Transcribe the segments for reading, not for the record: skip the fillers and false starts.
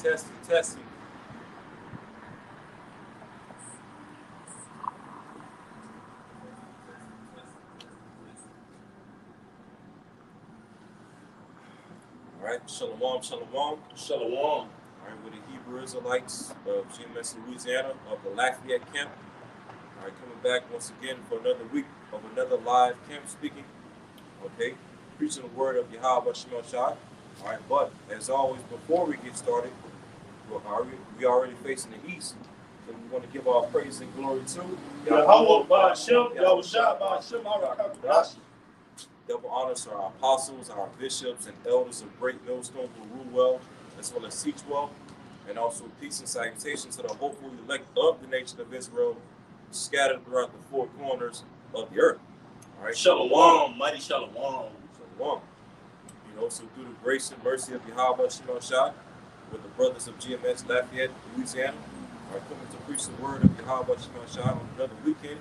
Testing. All right, shalom, shalom. All Shalom. right, we're the Hebrew Israelites of GMS Louisiana of the Lafayette camp. All right, coming back once again for another week of another live camp speaking. Okay, preaching the word of Yahweh Shemel Shai. All right, but as always, before we get started, we already facing the east. So we want to give our praise and glory to Yahweh Ba'Shem, Yahushua Ba'Shem, Harakadash. double honors to our apostles, our bishops, and elders of Great Millstone who rule well, as well as teach well, and also peace and salutation to the hopeful elect of the nation of Israel, scattered throughout the four corners of the earth. All right, Shalom, mighty shalom. shalom. So through the grace and mercy of Yahweh Shemel Shai, with the brothers of GMS Lafayette, Louisiana, are coming to preach the word of Yahweh Shemel Shai on another weekend.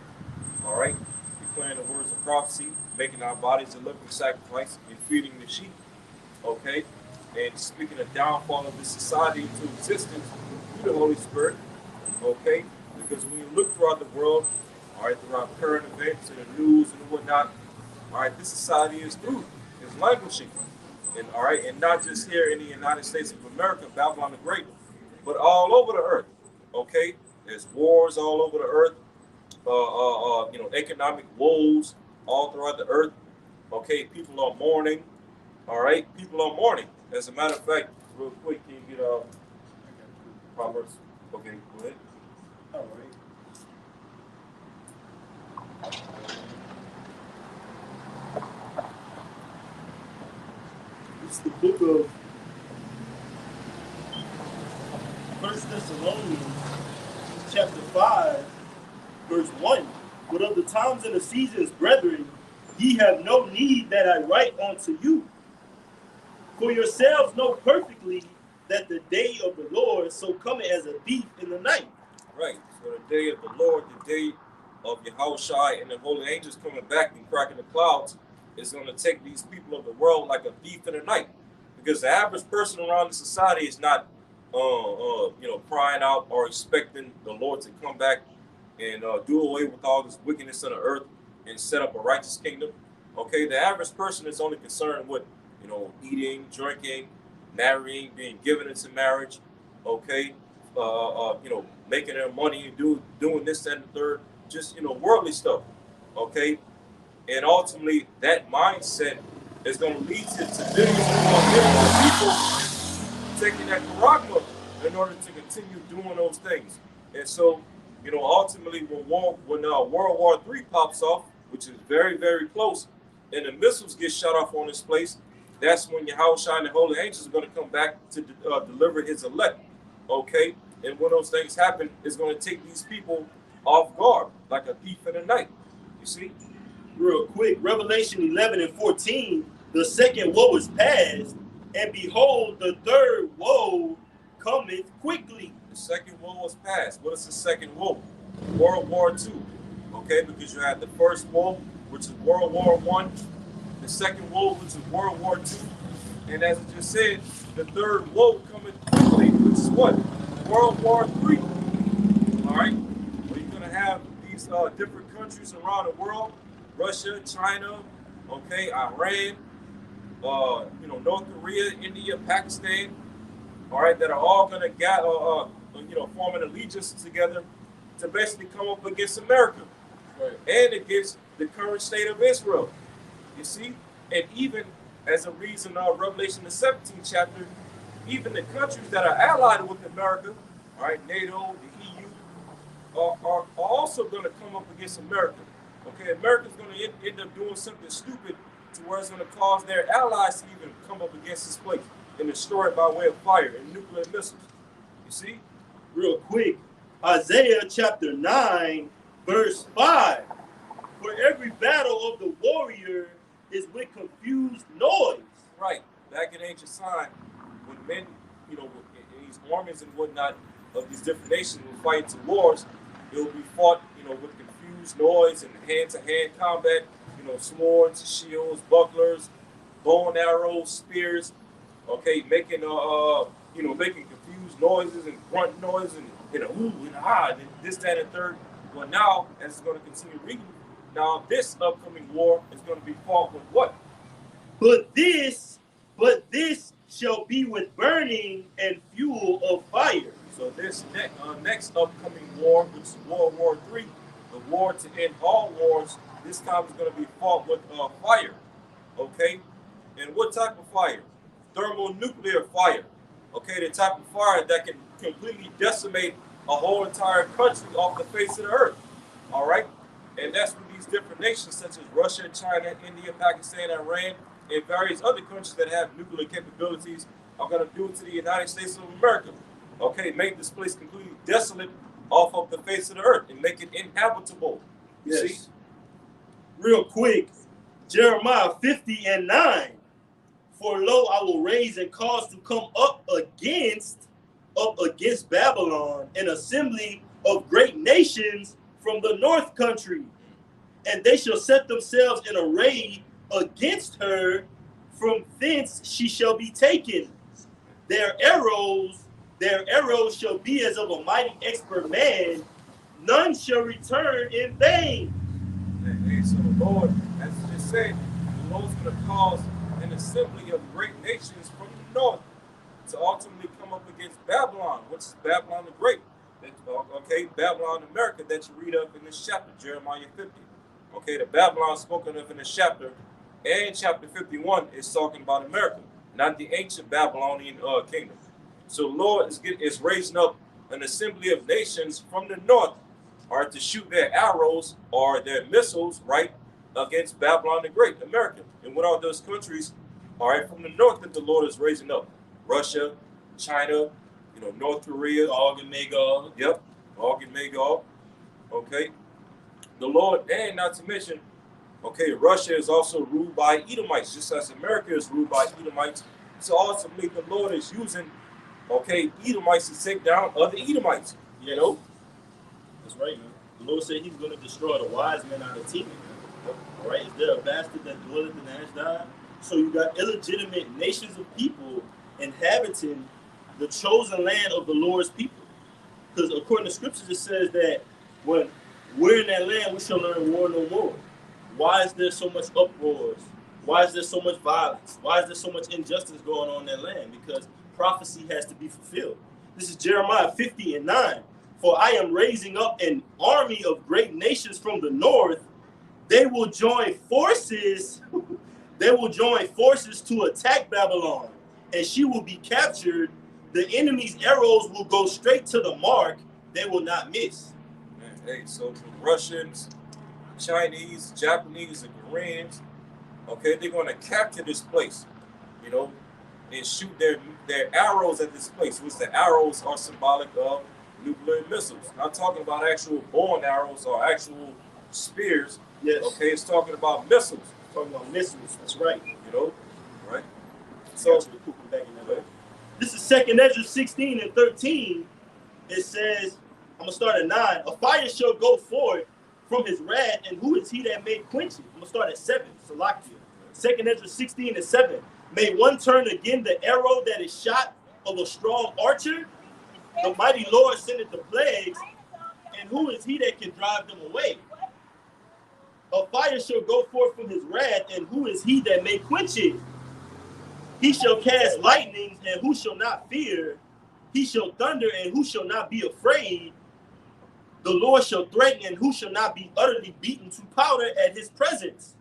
All right, declaring the words of prophecy, making our bodies a living sacrifice, and feeding the sheep. Okay, and speaking the downfall of this society into existence through the Holy Spirit. Okay, because when you look throughout the world, all right, throughout current events and the news and whatnot, all right, this society is through, is languishing. And all right, and not just here in the United States of America, Babylon the Great, but all over the earth. Okay, there's wars all over the earth. Economic woes all throughout the earth. Okay, people are mourning. All right, people are mourning. As a matter of fact, real quick, can you get Proverbs? Okay, go ahead. All right. It's the book of 1 Thessalonians, chapter 5, verse 1. But of the times and the seasons, brethren, ye have no need that I write unto you. For yourselves know perfectly that the day of the Lord so cometh as a thief in the night. Right. So the day of the Lord, the day of Yahushua and the holy angels coming back and cracking the clouds is going to take these people of the world like a thief in the night. Because the average person around the society is not, crying out or expecting the Lord to come back and do away with all this wickedness on the earth and set up a righteous kingdom. Okay, the average person is only concerned with, eating, drinking, marrying, being given into marriage. Okay, making their money and doing this and the third, just worldly stuff. Okay, and ultimately that mindset is going to lead to billions of people taking that charagma in order to continue doing those things. And so, ultimately when World War III pops off, which is very, very close, and the missiles get shot off on this place, that's when Yahushua and the holy angels are going to come back to deliver his elect. Okay? And when those things happen, it's going to take these people off guard, like a thief in the night. You see? Real quick, Revelation 11 and 14, the second woe is past, and behold, the third woe cometh quickly. The second woe is past. What is the second woe? World War II. Okay, because you had the first woe, which is World War I, the second woe, which is World War II, and as I just said, the third woe coming quickly, which is what? World War III. All right, where you're gonna have these different countries around the world: Russia, China, okay, Iran, North Korea, India, Pakistan. All right, that are all gonna form an allegiance together to basically come up against America, right, and against the current state of Israel. You see, and even as a reason of Revelation the 17th chapter, even the countries that are allied with America, all right, NATO, the EU, are also going to come up against America. Okay, America's going to end up doing something stupid to where it's going to cause their allies to even come up against this place and destroy it by way of fire and nuclear missiles. You see? Real quick, Isaiah chapter 9, verse 5. For every battle of the warrior is with confused noise. Right. Back in ancient time, when men, in these armies and whatnot of these different nations will fight into wars, it will be fought, with confused noise and hand-to-hand combat, swords, shields, bucklers, bow and arrows, spears, okay, making confused huge noises and grunt noises and ooh and ah and this, that, and third. Well, now, as it's going to continue reading, now this upcoming war is going to be fought with what? But this shall be with burning and fuel of fire. So this next upcoming war, which is World War III, the war to end all wars, this time is going to be fought with fire. Okay? And what type of fire? Thermonuclear fire. Okay, the type of fire that can completely decimate a whole entire country off the face of the earth. All right? And that's what these different nations, such as Russia, China, India, Pakistan, Iran, and various other countries that have nuclear capabilities, are going to do to the United States of America. Okay, make this place completely desolate off of the face of the earth and make it inhabitable. You see? Real quick, Jeremiah 50:9. For lo, I will raise and cause to come up against Babylon an assembly of great nations from the north country, and they shall set themselves in array against her. From thence she shall be taken. Their arrows shall be as of a mighty expert man. None shall return in vain. Hey, so the Lord, as I just said, the Lord's going to cause an assembly of great nations from the north to ultimately come up against Babylon, which is Babylon the Great. Okay, Babylon, America, that you read of in this chapter, Jeremiah 50. Okay, the Babylon spoken of in this chapter and chapter 51 is talking about America, not the ancient Babylonian kingdom. So the Lord is raising up an assembly of nations from the north, or to shoot their arrows or their missiles, right, against Babylon the Great, America. And what are those countries, all right, from the north that the Lord is raising up? Russia, China, North Korea. Gog and Magog. Yep, Gog and Magog. Okay. The Lord, and not to mention, okay, Russia is also ruled by Edomites, just as America is ruled by Edomites. So ultimately, the Lord is using, okay, Edomites to take down other Edomites, That's right, man. The Lord said he's going to destroy the wise men out of Teman. All right, is there a bastard that dwelleth in Ashdod? So you got illegitimate nations of people inhabiting the chosen land of the Lord's people. Because according to scriptures, it says that when we're in that land, we shall learn war no more. Why is there so much uproars? Why is there so much violence? Why is there so much injustice going on in that land? Because prophecy has to be fulfilled. This is Jeremiah 50:9. For I am raising up an army of great nations from the north. They will join forces. They will join forces to attack Babylon, and she will be captured. The enemy's arrows will go straight to the mark. They will not miss. Hey, so the Russians, Chinese, Japanese, and Koreans, okay, they're going to capture this place, and shoot their arrows at this place, which the arrows are symbolic of nuclear missiles. Not talking about actual bow arrows or actual spears. Yes. Okay, it's talking about missiles. It's talking about missiles. That's right. Right? So, this is 2nd Ezra 16:13. It says, I'm going to start at 9. A fire shall go forth from his wrath, and who is he that may quench it? I'm going to start at 7. Salakia. 2nd Ezra 16:7. May one turn again the arrow that is shot of a strong archer? The mighty Lord sendeth the plagues, and who is he that can drive them away? A fire shall go forth from his wrath, and who is he that may quench it? He shall cast lightnings, and who shall not fear? He shall thunder, and who shall not be afraid? The Lord shall threaten, and who shall not be utterly beaten to powder at his presence?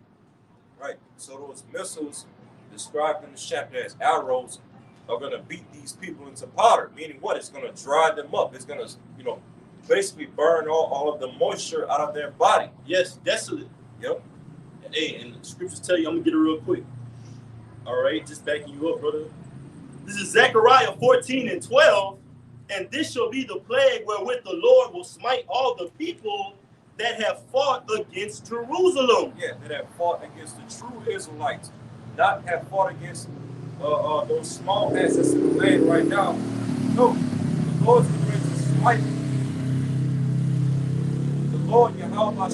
Right. So those missiles described in the chapter as arrows are going to beat these people into powder, meaning what? It's going to dry them up. It's going to, basically burn all of the moisture out of their body. Yes, desolate. Yep. Hey, and the scriptures tell you, I'm going to get it real quick. All right, just backing you up, brother. This is Zechariah 14:12. And this shall be the plague wherewith the Lord will smite all the people that have fought against Jerusalem. Yeah, that have fought against the true Israelites, not have fought against those small assets in the land right now. No, the Lord's going to smite. The Lord, Yahweh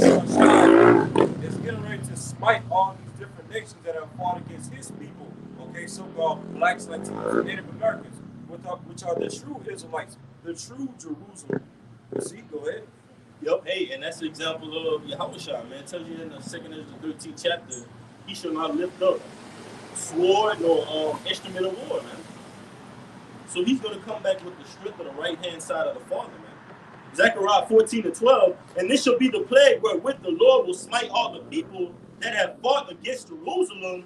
is getting ready to smite all these different nations that have fought against his people. Okay, so-called blacks, Latinos, and Native Americans, with which are the true Israelites, the true Jerusalem. See, go ahead. Yep, hey, and that's the example of Yahushua, man. It tells you in the 2nd Ezra 13th chapter, he shall not lift up sword nor instrument of war, man. So he's going to come back with the strength of the right-hand side of the Father, man. Zechariah 14:12, and this shall be the plague wherewith the Lord will smite all the people that have fought against Jerusalem.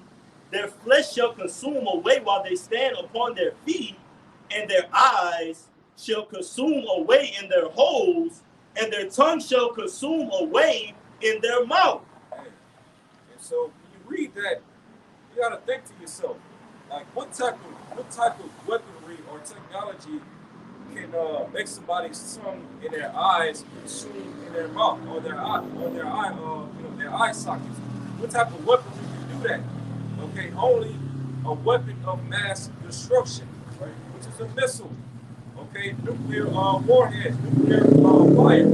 Their flesh shall consume away while they stand upon their feet, and their eyes shall consume away in their holes, and their tongue shall consume away in their mouth. And so when you read that, you got to think to yourself, like what type of weaponry or technology can make somebody's tongue in their eyes consume in their mouth or their eye sockets? What type of weaponry can do that? Okay, only a weapon of mass destruction, right? Which is a missile. Okay, nuclear warhead, nuclear fire.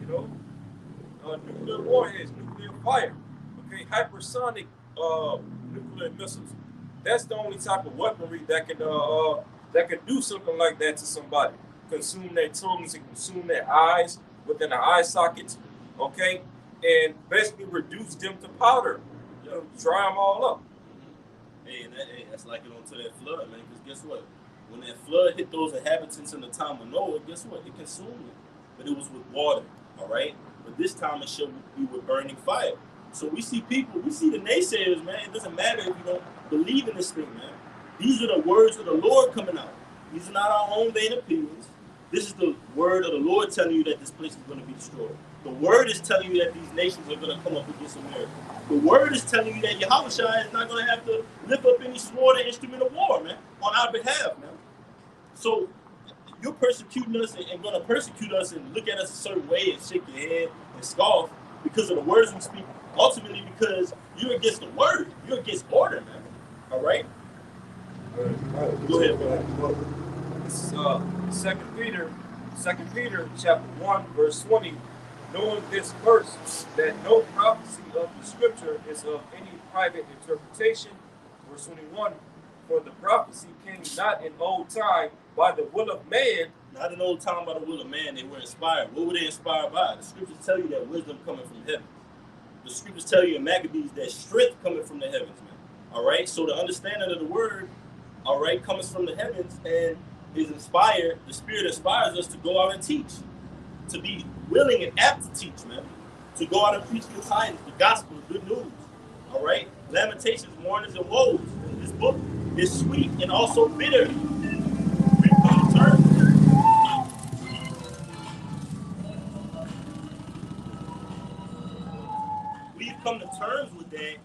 You know, nuclear warheads, nuclear fire. Okay, hypersonic nuclear missiles. That's the only type of weaponry that can do something like that to somebody. Consume their tongues and consume their eyes within the eye sockets. Okay, and basically reduce them to powder. You know, dry them all up. Hey, that's like it onto that flood, man. Because guess what? When that flood hit those inhabitants in the time of Noah, guess what? It consumed them. But it was with water, all right? But this time it shall be with burning fire. So we see people, we see the naysayers, man. It doesn't matter if you don't believe in this thing, man. These are the words of the Lord coming out. These are not our own vain opinions. This is the word of the Lord telling you that this place is going to be destroyed. The word is telling you that these nations are going to come up against America. The word is telling you that Yahushua is not going to have to lift up any sword or instrument of war, man, on our behalf, man. So you're persecuting us and going to persecute us and look at us a certain way and shake your head and scoff because of the words we speak, ultimately because you're against the word. You're against order, man. All right? Go ahead, bro. This is 2 Peter chapter 1, verse 20. Knowing this verse, that no prophecy of the scripture is of any private interpretation. Verse 21, for the prophecy came not in old time by the will of man. Not in old time by the will of man, they were inspired. What were they inspired by? The scriptures tell you that wisdom coming from heaven. The scriptures tell you in Maccabees that strength coming from the heavens, man. All right? So the understanding of the word, all right, comes from the heavens and is inspired. The Spirit inspires us to go out and teach, to be willing and apt to teach, man, to go out and preach the tidings, the gospel, the good news. All right? Lamentations, mournings, and woes. This book is sweet and also bitter. We've come to terms with that,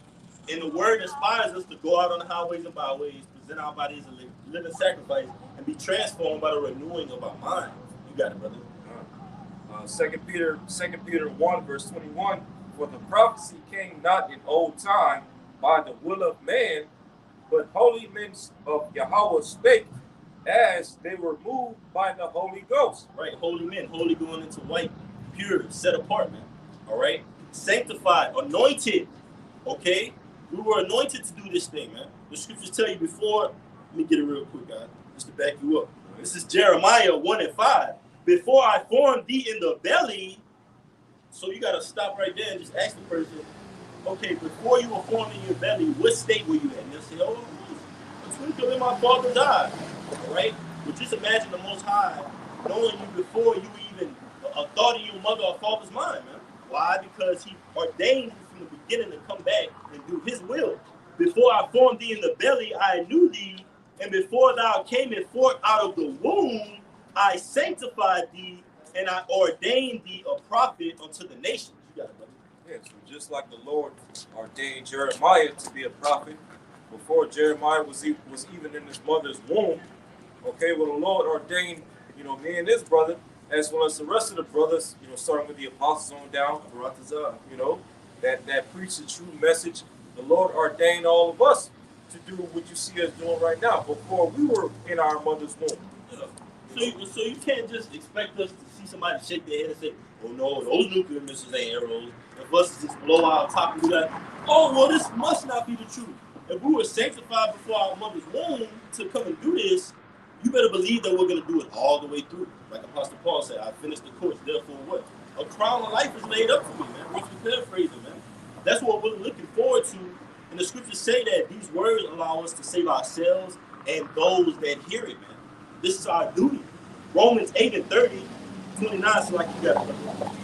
and the word inspires us to go out on the highways and byways, present our bodies a living sacrifice, and be transformed by the renewing of our mind. You got it, brother. 2 Peter 1, verse 21, for the prophecy came not in old time by the will of man, but holy men of Yahweh spake, as they were moved by the Holy Ghost. Right, holy men, holy going into white, pure, set apart, man. All right? Sanctified, anointed, okay? We were anointed to do this thing, man. The scriptures tell you before, let me get it real quick, guys, just to back you up. This is Jeremiah 1 and 5. Before I formed thee in the belly, so you got to stop right there and just ask the person, okay, before you were formed in your belly, what state were you in? And they'll say, oh, a twinkle in my father's eye, all right? But just imagine the Most High knowing you before you even thought in your mother or father's mind, man. Why? Because he ordained you from the beginning to come back and do his will. Before I formed thee in the belly, I knew thee, and before thou camest forth out of the womb, I sanctified thee, and I ordained thee a prophet unto the nations. You got it, brother. Yeah, so just like the Lord ordained Jeremiah to be a prophet, before Jeremiah was even in his mother's womb, okay, well, the Lord ordained, me and this brother, as well as the rest of the brothers, starting with the apostles on down, that preach the true message. The Lord ordained all of us to do what you see us doing right now before we were in our mother's womb. So you can't just expect us to see somebody shake their head and say, oh no, those nuclear missiles ain't arrows. If us just blow our top and do that, oh, well, this must not be the truth. if we were sanctified before our mother's womb to come and do this, you better believe that we're going to do it all the way through. Like Apostle Paul said, I finished the course, therefore what? A crown of life is laid up for me, man. We're paraphrasing, man. That's what we're looking forward to. And the scriptures say that these words allow us to save ourselves and those that hear it, man. This is our duty. Romans 8 and 30, 29, so like you got it.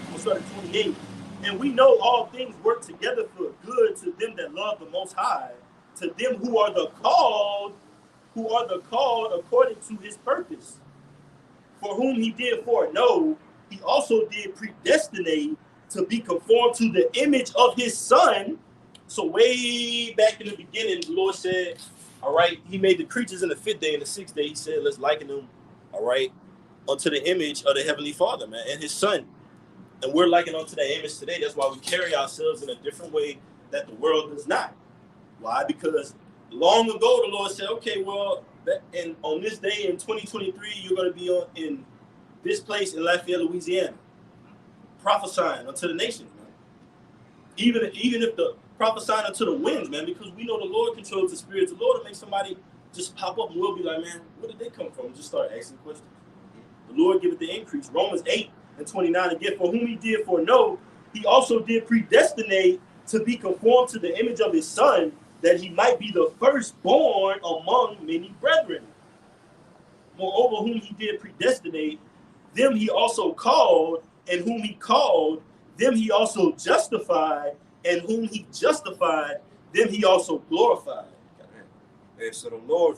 We'll start at 28. And we know all things work together for good to them that love the Most High, to them who are the called according to his purpose. For whom he did foreknow, he also did predestinate to be conformed to the image of his son. So way back in the beginning, the Lord said, all right, he made the creatures in the 5th day and the 6th day. He said, let's liken them, all right, unto the image of the Heavenly Father, man, and his son. And we're likened unto that image today. That's why we carry ourselves in a different way that the world does not. Why? Because long ago, the Lord said, okay, well, on this day in 2023, you're going to be in this place in Lafayette, Louisiana, prophesying unto the nations, man. Even if the prophesying unto the winds, man, because we know the Lord controls the spirits. The Lord will make somebody just pop up and we'll be like, man, where did they come from? Just start asking questions. The Lord giveth the increase. Romans 8 and 29 again, for whom he did foreknow, he also did predestinate to be conformed to the image of his son, that he might be the firstborn among many brethren. Moreover, whom he did predestinate, them he also called, and whom he called, them he also justified, and whom he justified, them he also glorified. And so the Lord,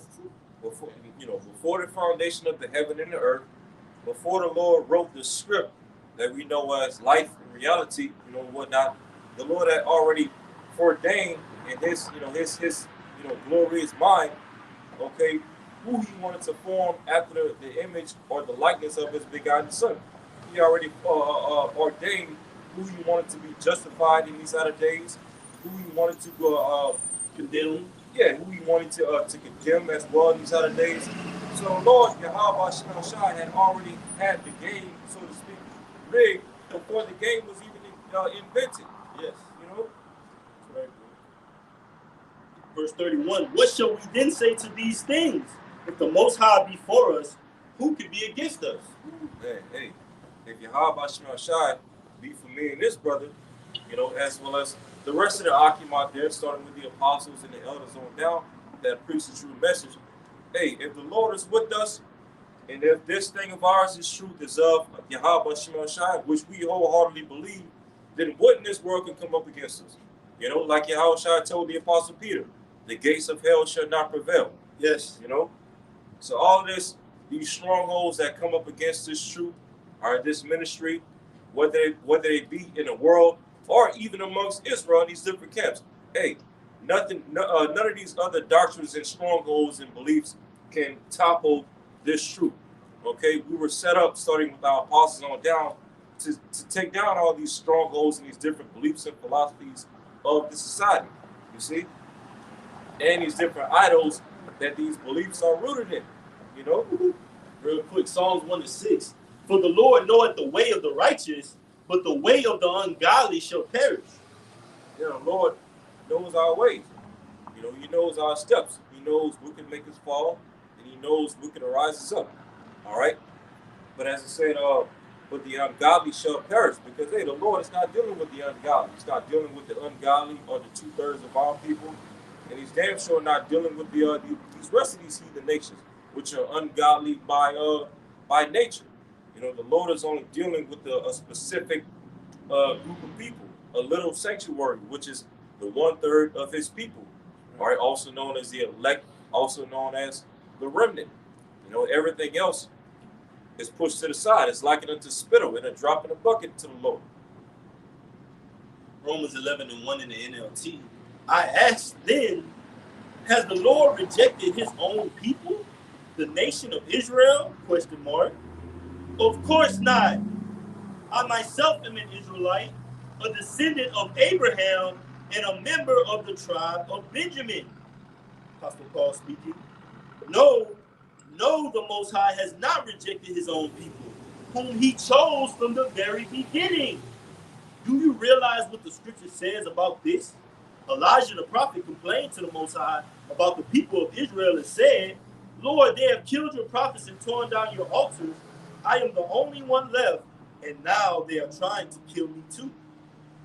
before the foundation of the heaven and the earth, before the Lord wrote the script that we know as life and reality, whatnot, the Lord had already ordained in his glorious mind, okay, who he wanted to form after the image or the likeness of his begotten son. He already ordained who he wanted to be justified in these latter days, who he wanted to condemn. Yeah, who he wanted to condemn as well in these latter days. So Lord Yahweh Shema Shai had already had the game, so to speak, rigged before the game was even invented. Yes. Right. Verse 31, what shall we then say to these things? If the Most High be for us, who can be against us? Hey, if Yahweh Shema Shai be for me and this brother, as well as the rest of the Akim out there, starting with the apostles and the elders on down, that preach the true message. Hey, if the Lord is with us, and if this thing of ours is truth, is of Yahweh Shema Shai, which we wholeheartedly believe, then what in this world can come up against us? Like Yahweh Shai told the apostle Peter, the gates of hell shall not prevail. Yes. So all of this, these strongholds that come up against this truth, or this ministry, whether they be in the world or even amongst Israel, these different camps. Hey, none of these other doctrines and strongholds and beliefs can topple this truth. Okay, we were set up, starting with our apostles on down, to take down all these strongholds and these different beliefs and philosophies of the society. You see, and these different idols that these beliefs are rooted in. Real quick, Psalms 1-6. For the Lord knoweth the way of the righteous, but the way of the ungodly shall perish. The Lord knows our ways. He knows our steps. He knows what can make us fall, and he knows what can rise us up. All right? But as I said, but the ungodly shall perish, because, hey, the Lord is not dealing with the ungodly. He's not dealing with the ungodly or the 2/3 of our people. And he's damn sure not dealing with these rest of these heathen nations, which are ungodly by nature. The Lord is only dealing with a specific group of people, a little sanctuary, which is the 1/3 of his people, all right, also known as the elect, also known as the remnant. Everything else is pushed to the side. It's likened unto spittle and a drop in a bucket to the Lord. Romans 11:1 in the NLT. I asked then, has the Lord rejected his own people, the nation of Israel? ? Of course not. I myself am an Israelite, a descendant of Abraham, and a member of the tribe of Benjamin. Apostle Paul speaking. No, the Most High has not rejected his own people, whom he chose from the very beginning. Do you realize what the scripture says about this? Elijah the prophet complained to the Most High about the people of Israel and said, Lord, they have killed your prophets and torn down your altars. I am the only one left, and now they are trying to kill me too.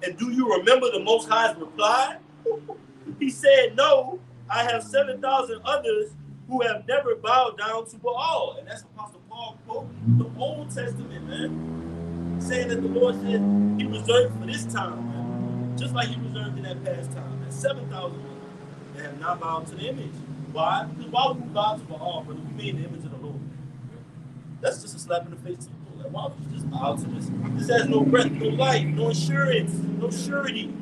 And do you remember the Most High's reply? He said, no, I have 7,000 others who have never bowed down to Baal. And that's Apostle Paul quoting the Old Testament, man. Saying that the Lord said he reserved for this time, man. Just like he reserved in that past time. That 7,000 that have not bowed to the image. Why? Because why would we bow to Baal, brother? We made the image of the Lord. That's just a slap in the face to people. Like, why would you just bow to this? This has no breath, no life, no insurance, no surety.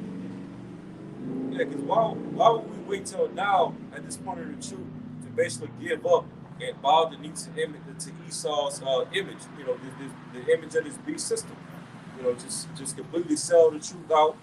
Yeah, because why would we wait till now at this point of the truth to basically give up and bow the knee to Esau's image? You know, the image of this beast system. You know, just completely sell the truth out.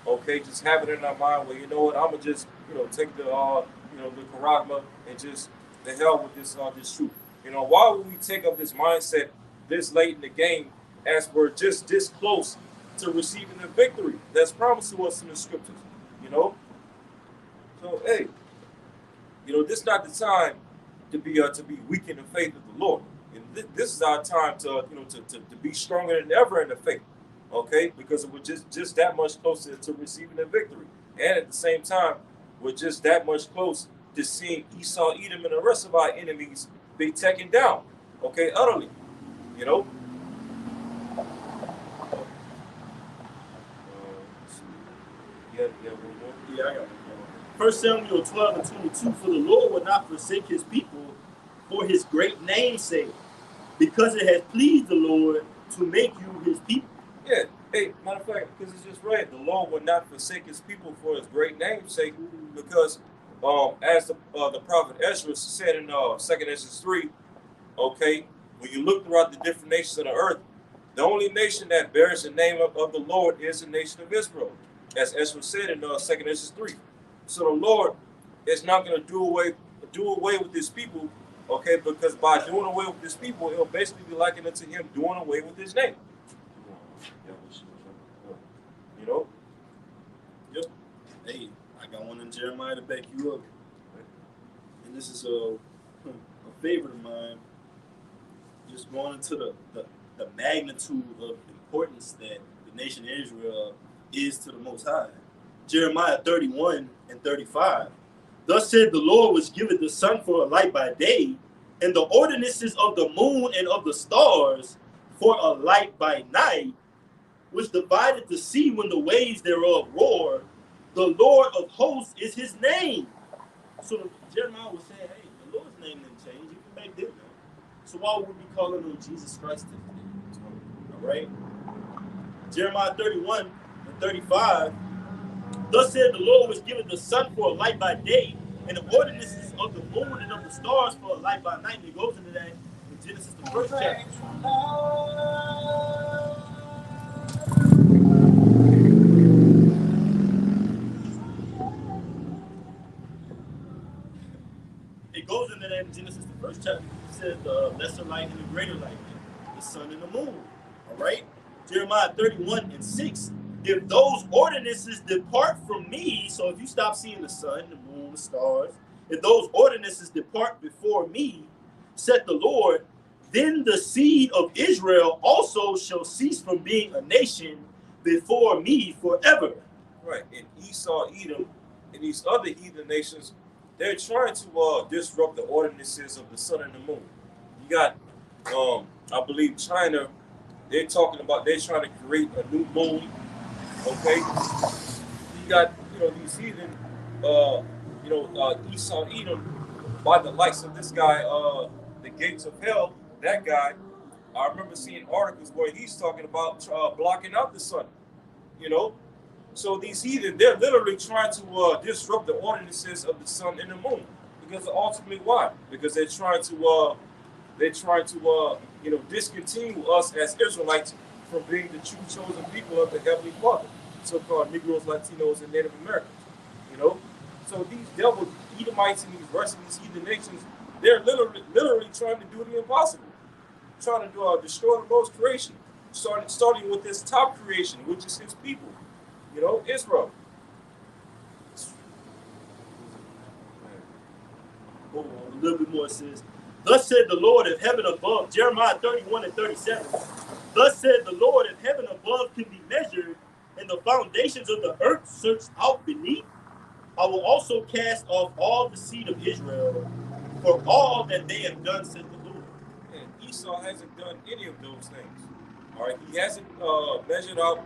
Okay, just have it in our mind. Well, you know what? I'm gonna just take the the charagma and just the hell with this truth. You know, why would we take up this mindset this late in the game as we're just this close to receiving the victory that's promised to us in the scriptures? You know, so hey, this is not the time to be weak in the faith of the Lord. And this is our time to to be stronger than ever in the faith. Okay, because we're just that much closer to receiving the victory, and at the same time, we're just that much close to seeing Esau, Edom, and the rest of our enemies be taken down. Okay, utterly. You know. Yeah, I got it. 1 Samuel 12 and 22, for the Lord will not forsake his people for his great name's sake, because it has pleased the Lord to make you his people. Yeah. Hey, matter of fact, because it's just read, the Lord will not forsake his people for his great name's sake, because as the prophet Ezra said in 2nd Ezra 3, okay, when you look throughout the different nations of the earth, the only nation that bears the name of the Lord is the nation of Israel, as Ezra said in 2nd Ezra 3. So the Lord is not going to do away with his people, okay, because by doing away with his people, it'll basically be likened unto him doing away with his name. You know? Yep. Hey, I got one in Jeremiah to back you up. And this is a favorite of mine. Just going into the magnitude of importance that the nation of Israel is to the Most High. Jeremiah 31 and 35. Thus said the Lord, which giveth the sun for a light by day, and the ordinances of the moon and of the stars for a light by night, which divided the sea when the waves thereof roar. The Lord of hosts is his name. So Jeremiah was saying, hey, the Lord's name didn't change, even back then, man. So why would we call him Jesus Christ today? All right? Jeremiah 31 and 35. Thus said the Lord, which giveth the sun for a light by day, and the ordinances of the moon and of the stars for a light by night. And it goes into that in Genesis, the first chapter. It goes into that in Genesis, the first chapter. It says the lesser light and the greater light, the sun and the moon. All right? Jeremiah 31 and 6. If those ordinances depart from me, so if you stop seeing the sun, the moon, the stars, if those ordinances depart before me, said the Lord, then the seed of Israel also shall cease from being a nation before me forever. Right. And Esau, Edom, and these other heathen nations, they're trying to disrupt the ordinances of the sun and the moon. You got, I believe, China. They're trying to create a new moon. Okay, you got these heathen, Esau, Edom, by the likes of this guy, the gates of hell. That guy, I remember seeing articles where he's talking about blocking out the sun. So these heathen, they're literally trying to disrupt the ordinances of the sun and the moon. Because ultimately, why? Because they're trying to discontinue us as Israelites from being the true chosen people of the Heavenly Father, so-called Negroes, Latinos, and Native Americans. So these devil Edomites and these rest of these heathen nations, they're literally trying to do the impossible, trying to destroy the Lord's creation, starting with this top creation, which is his people, Israel. Hold on, a little bit more. It says, thus said the Lord, if heaven above, Jeremiah 31 and 37. Thus said the Lord, if heaven above can be measured, and the foundations of the earth searched out beneath, I will also cast off all the seed of Israel for all that they have done, said the Lord. And Esau hasn't done any of those things. All right, he hasn't measured out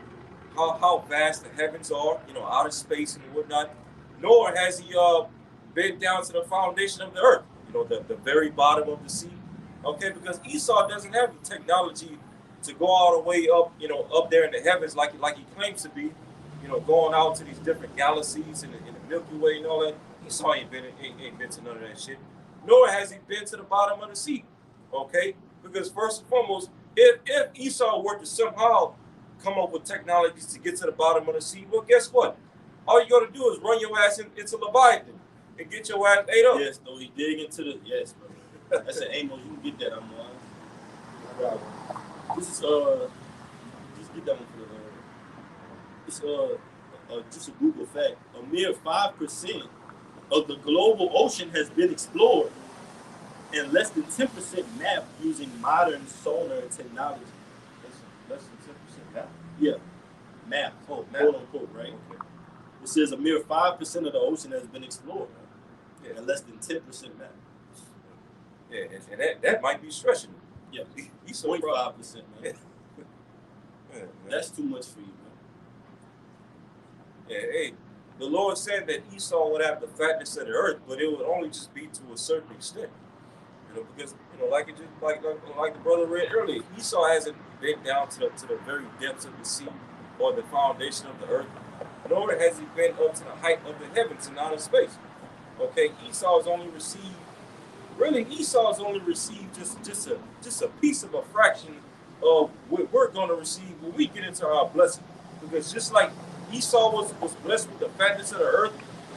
how vast the heavens are, outer space and whatnot. Nor has he been down to the foundation of the earth, the very bottom of the sea. Okay, because Esau doesn't have the technology to go all the way up, up there in the heavens like he claims to be, going out to these different galaxies in the Milky Way and all that. Esau ain't been to none of that shit. Nor has he been to the bottom of the sea. Okay, because first and foremost, if Esau were to somehow come up with technologies to get to the bottom of the sea, well, guess what? All you got to do is run your ass into Leviathan and get your ass ate up. Yes, though he dig into the brother. That's an Amos. You can get that. I'm lying. This is just get that one for the it's just a Google fact. A mere 5% of the global ocean has been explored, and less than 10% mapped using modern sonar technology. Less than 10% now. Yeah, map, quote unquote, right? Okay. It says a mere 5% of the ocean has been explored, right? Yeah, and less than 10% mapped. Yeah, and that might be stretching. Yeah, he's 0.5%, man. Yeah, that's too much for you, man. Yeah, hey, the Lord said that Esau would have the fatness of the earth, but it would only just be to a certain extent. Because like the brother read earlier, Esau hasn't been down to the very depths of the sea or the foundation of the earth, nor has he been up to the height of the heavens and outer space. Okay, Esau has only received just a piece of a fraction of what we're going to receive when we get into our blessing. Because just like Esau was blessed with the fatness of the earth,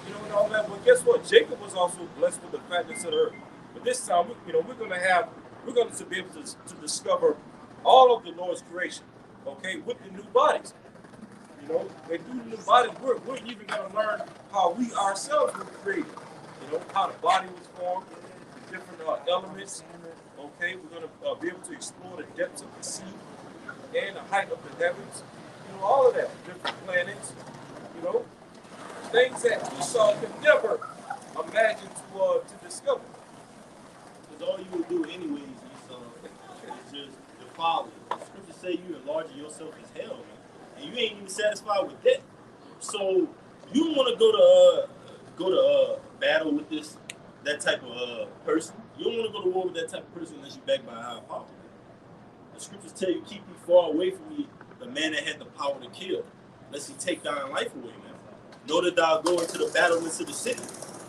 and all that, but guess what? Jacob was also blessed with the fatness of the earth. But this time, we're going to be able to discover all of the Lord's creation, okay, with the new bodies. And through the new bodies, we're even going to learn how we ourselves were created. How the body was formed, the different elements. Okay, we're going to be able to explore the depths of the sea and the height of the heavens. All of that, different planets. Things that Esau could never imagine to discover. Because all you would do anyways, Esau, is just defile it. The scriptures say you enlarging yourself as hell, man. And you ain't even satisfied with that. So you don't want to go to battle with that type of person. You don't want to go to war with that type of person unless you're backed by a higher power. The scriptures tell you, keep me far away from me, the man that had the power to kill, lest he take thine life away, man. Know that thou go into the battlements of the city.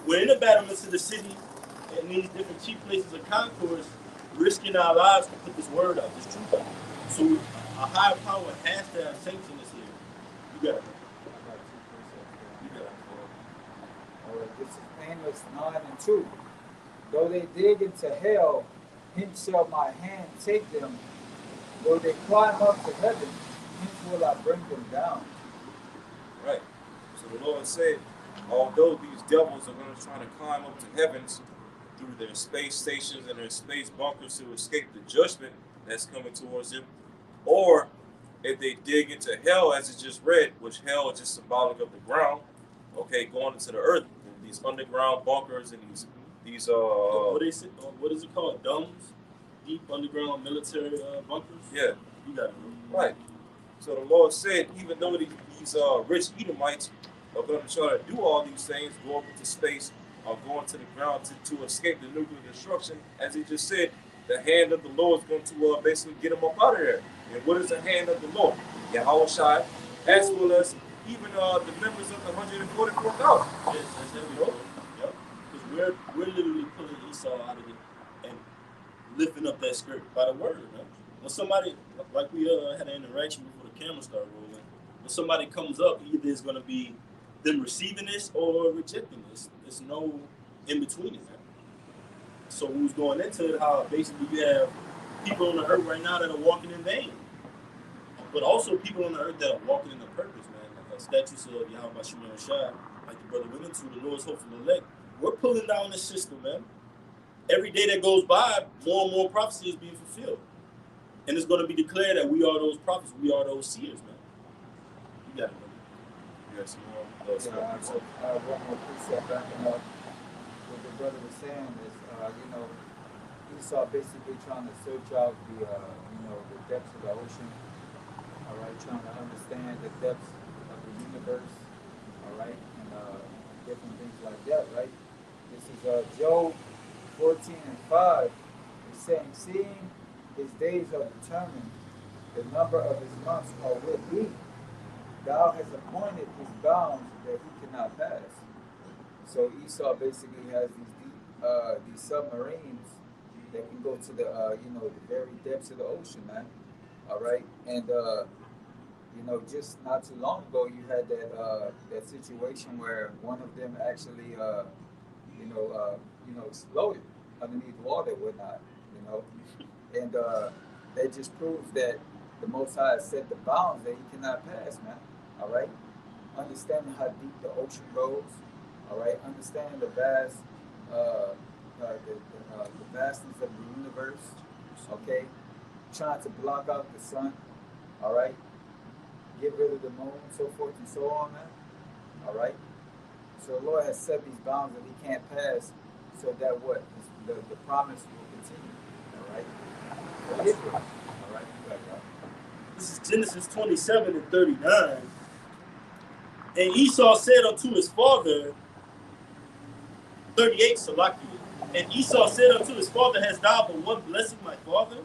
We're in the battlements of the city, in these different chief places of concourse, risking our lives to put this word out, this truth out. So a higher power has to have saints in this here. You got it. This is Amos 9 and 2. Though they dig into hell, hence shall my hand take them. Though they climb up to heaven, hence will I bring them down. Right. So the Lord said, although these devils are going to try to climb up to heavens through their space stations and their space bunkers to escape the judgment that's coming towards them, or if they dig into hell, as it just read, which hell is just symbolic of the ground, okay, going into the earth, these underground bunkers and these what is it called? Domes? Deep underground military bunkers? Yeah. You got it. Right. So the Lord said, even though these rich Edomites are going to try to do all these things, go up into space, or go into the ground to escape the nuclear destruction, as he just said, the hand of the Lord is going to basically get them up out of there. And what is the hand of the Lord? Yahweh Shai, as well as even the members of the 144,000. Yes, that's heavy. Yep. Because we're literally pulling Esau out of it and lifting up that skirt by the word, man. When somebody, like we had an interaction before the camera started rolling, when somebody comes up, either it's going to be them receiving this or rejecting this. There's no in between it, man. So who's going into it, how basically you have people on the earth right now that are walking in vain, but also people on the earth that are walking in the purpose, man. Statues of Yahweh Shai, like the brother went into, the Lord's hopeful elect. We're pulling down this system, man. every day that goes by, more and more prophecy is being fulfilled. And it's going to be declared that we are those prophets, we are those seers, man. You got it, man. You got some more? One more precept backing up what the brother was saying is, Esau basically trying to search out the depths of the ocean, all right, trying to understand the depths of the universe, all right, and different things like that, right? This is Job 14:5. He's saying, seeing his days are determined, the number of his months are with thee. Thou hast appointed his bounds that he cannot pass. So Esau basically has these submarines that can go to the very depths of the ocean, man. All right, and just not too long ago, you had that situation where one of them actually exploded underneath water and whatnot, and that just proves that the Most High has set the bounds that he cannot pass, man. All right, understanding how deep the ocean goes. All right, understanding the vastness of the universe. Okay, trying to block out the sun. All right, get rid of the moon, so forth and so on, man. All right. So the Lord has set these bounds that he can't pass, so that what the promise will continue. All right. For Israel. All right. This is Genesis 27:39. And Esau said unto his father, 38, Salakia. And Esau said unto his father, hast thou but one blessing, my father?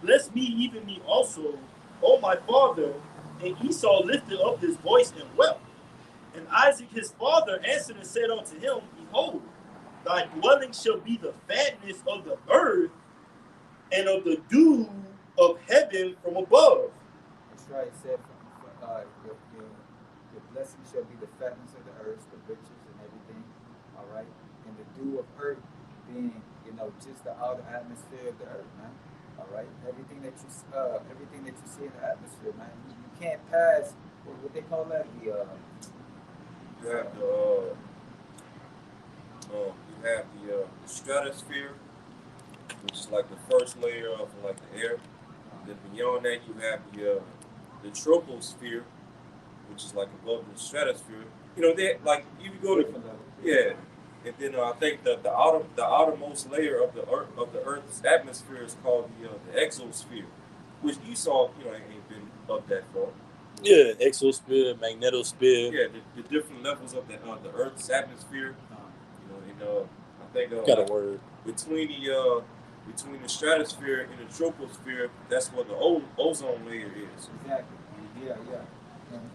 Bless me, even me also, O my father. And Esau lifted up his voice and wept. And Isaac his father answered and said unto him, behold, thy dwelling shall be the fatness of the earth and of the dew of heaven from above. That's right. It said, your blessing shall be the fatness of the earth, the riches and everything. All right. And the dew of earth being, just the outer atmosphere of the earth, man. All right. Everything that you see in the atmosphere, man. You can't pass what they call that, you have the stratosphere, which is like the first layer of like the air. Then beyond that, you have the troposphere, which is like above the stratosphere. They like if you go to and then I think the outermost layer of the Earth's atmosphere is called the exosphere, which Esau ain't been up that far. Yeah, exosphere, magnetosphere. Yeah, the different levels of the Earth's atmosphere. I think got a word between the stratosphere and the troposphere. That's what the ozone layer is. Exactly. Yeah. And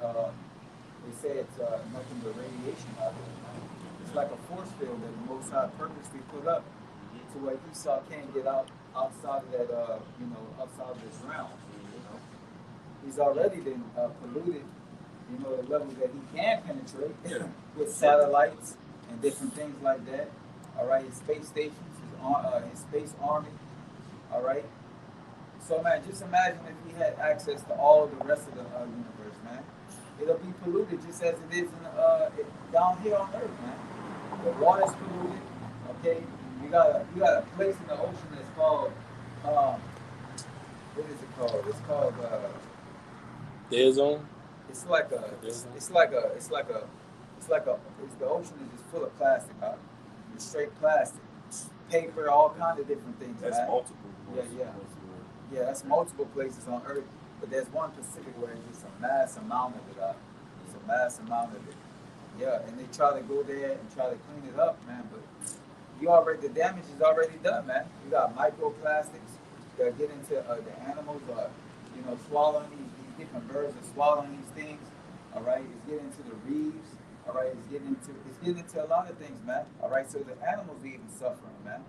they say it's nothing but radiation out there. It's like a force field that the Most High purposely put up to where Esau can't get outside of that, outside of this realm. He's already been polluted, the levels that he can penetrate with satellites and different things like that. All right, his space stations, his space army. All right. So, man, just imagine if he had access to all the rest of the universe, man. It'll be polluted just as it is down here on Earth, man. The water's polluted. Okay, you got a place in the ocean that's called what is it called? It's called dead zone. The ocean is just full of plastic, huh? It's straight plastic, paper, all kinds of different things. That's man. multiple. Yeah, that's multiple places on Earth, but there's one Pacific where it's just a mass amount of it. It's a mass amount of it. Yeah, and they try to go there and try to clean it up, man. But the damage is already done, man. You got microplastics that get into the animals, swallowing these different birds are swallowing these things. All right, it's getting into the reefs. All right, it's getting into a lot of things, man. All right, so the animals are even suffering, man.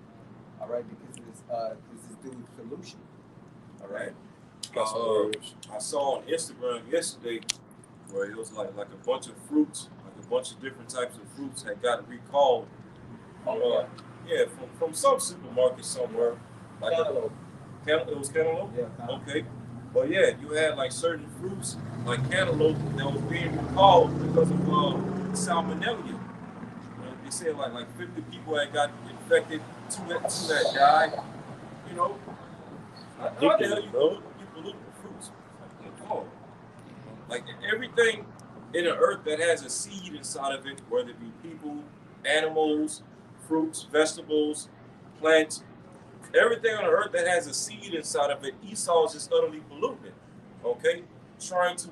All right, because of this dude's pollution. All right. I saw on Instagram yesterday where it was like a bunch of fruits, like a bunch of different types of fruits had got recalled. From some supermarket somewhere. Like cantaloupe. It was cantaloupe? Yeah, cantaloupe. Okay. But yeah, you had like certain fruits, like cantaloupe, that was being recalled because of salmonella. They said like 50 people had got infected to that guy, you know, how the hell you pollute the fruits? Like, come on. Like everything in the earth that has a seed inside of it, whether it be people, animals, fruits, vegetables, plants, everything on the earth that has a seed inside of it, Esau is just utterly polluting it. Okay, trying to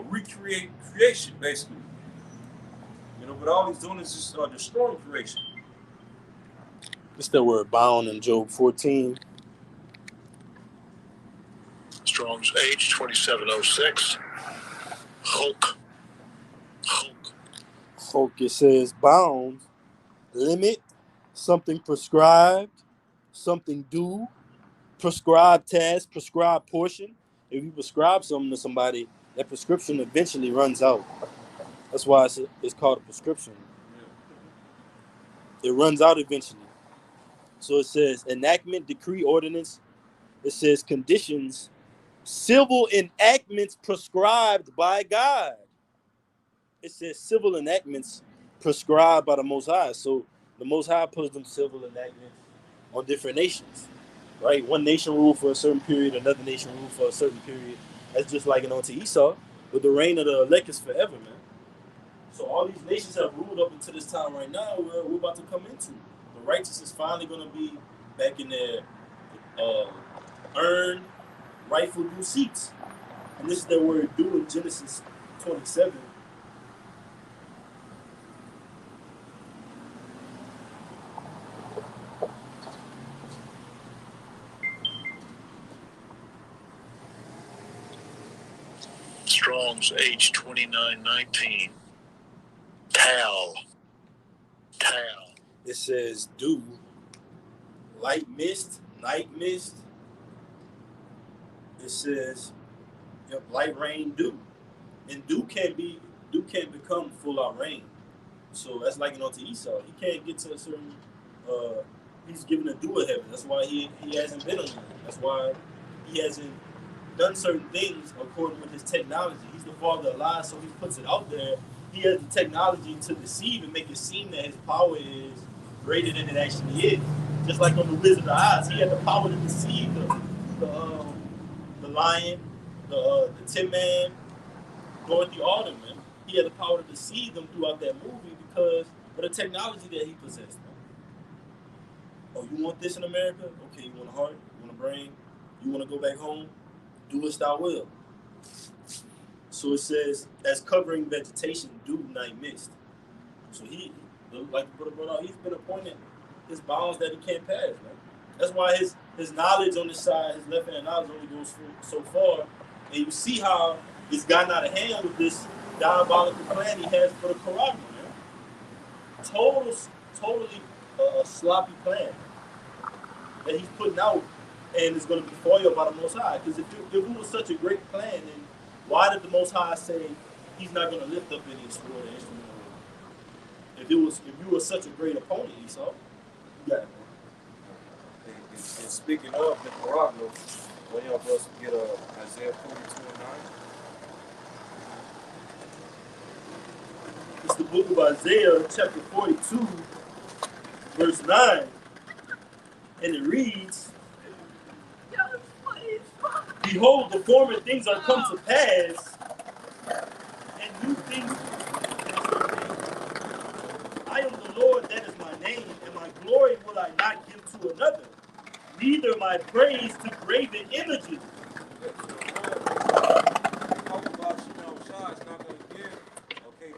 recreate creation basically. But all he's doing is just destroying creation. It's the word bound in Job 14. Strong's H 2706. Hulk. It says bound, limit, something prescribed, something due, prescribed task, prescribed portion. If you prescribe something to somebody, that prescription eventually runs out. That's why it's called a prescription. It runs out eventually. So it says enactment, decree, ordinance. It says conditions, civil enactments prescribed by God. It says civil enactments prescribed by the Most High. So the Most High puts them civil enactments on different nations, right? One nation ruled for a certain period, another nation ruled for a certain period. That's just like on to Esau, but the reign of the elect is forever, man. So all these nations have ruled up until this time right now we're about to come into. The righteous is finally going to be back in their earned, rightful due seats. And this is their word due in Genesis 27. Strong's H 2919. Tal. It says dew, light mist, night mist. It says light rain, dew. And dew can't become full out rain. So that's like to Esau. He can't get to a certain he's given a dew of heaven. That's why he hasn't been on it. That's why he hasn't done certain things according with his technology. He's the father of lies, so he puts it out there. He has the technology to deceive and make it seem that his power is greater than it actually is. Just like on the Wizard of Oz, he had the power to deceive the lion, the Tin Man, Dorothy Alderman. He had the power to deceive them throughout that movie because of the technology that he possessed. Man. Oh, you want this in America? Okay, you want a heart? You want a brain? You want to go back home? Do as thou will. So it says, as covering vegetation, dew, night, mist. So he, like the brother brought out, he's been appointed his bounds that he can't pass, man. That's why his knowledge on this side, his left hand knowledge only goes so far. And you see how he's gotten out of hand with this diabolical plan he has for the Quran, man. Totally sloppy plan that he's putting out, and it's going to be foiled by the Most High. Because if it was such a great plan, then why did the Most High say he's not going to lift up any sword or instrument? If you were such a great opponent, Esau, you got it, man. And speaking of the Quran, when y'all supposed to get Isaiah 42:9? It's the book of Isaiah, chapter 42, verse 9. And it reads, behold, the former things are come to pass, and new things. I am the Lord, that is my name, and my glory will I not give to another, neither my praise to graven images.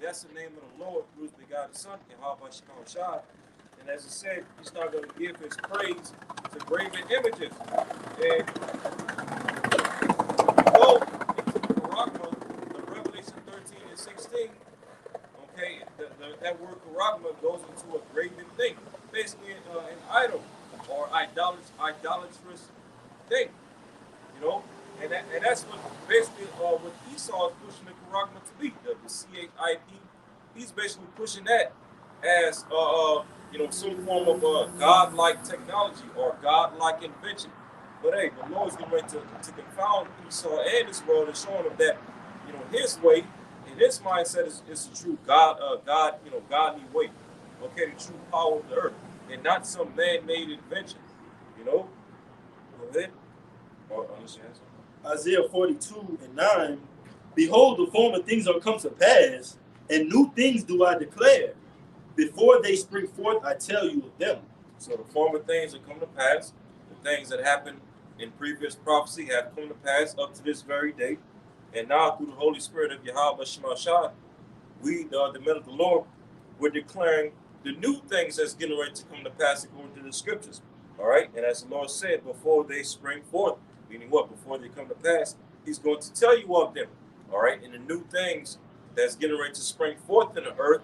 That's the name of the Lord, who is the God the Son, and how about Shemel Shai. And as I said, he's not going to give his praise to graven images. And go into the Quran, the Revelation 13 and 16, okay, that word Quran goes into a graven thing, basically an idol or idolatrous thing, And that's what basically what Esau is pushing the Quran to be, the CHIP. He's basically pushing that as some form of godlike technology or godlike invention. But hey, the Lord's going to confound Esau and this world and showing him that his way and his mindset is the true godly way. Okay, the true power of the earth. and not some man-made invention. You know? Go ahead. Or understand something. Isaiah 42:9. Behold, the former things are come to pass, and new things do I declare. Before they spring forth, I tell you of them. So the former things that come to pass, the things that happened in previous prophecy have come to pass up to this very day. And now through the Holy Spirit of Yahweh Shemashah, we, the men of the Lord, we're declaring the new things that's getting ready to come to pass according to the scriptures. All right. And as the Lord said, before they spring forth, meaning what? Before they come to pass, he's going to tell you of them. All right. And the new things that's getting ready to spring forth in the earth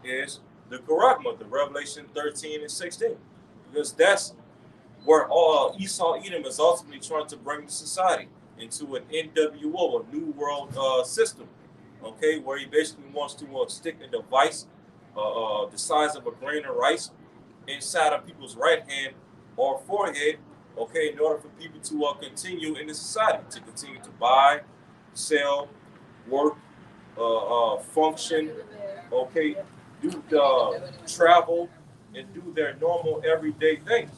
is the Karagma, the Revelation 13 and 16. Because that's where Esau Edom is ultimately trying to bring the society into an NWO, a New World system. Okay, where he basically wants to stick a device the size of a grain of rice inside of people's right hand or forehead, okay, in order for people to continue in the society, to continue to buy, sell, work, function, okay, do travel, and do their normal everyday things.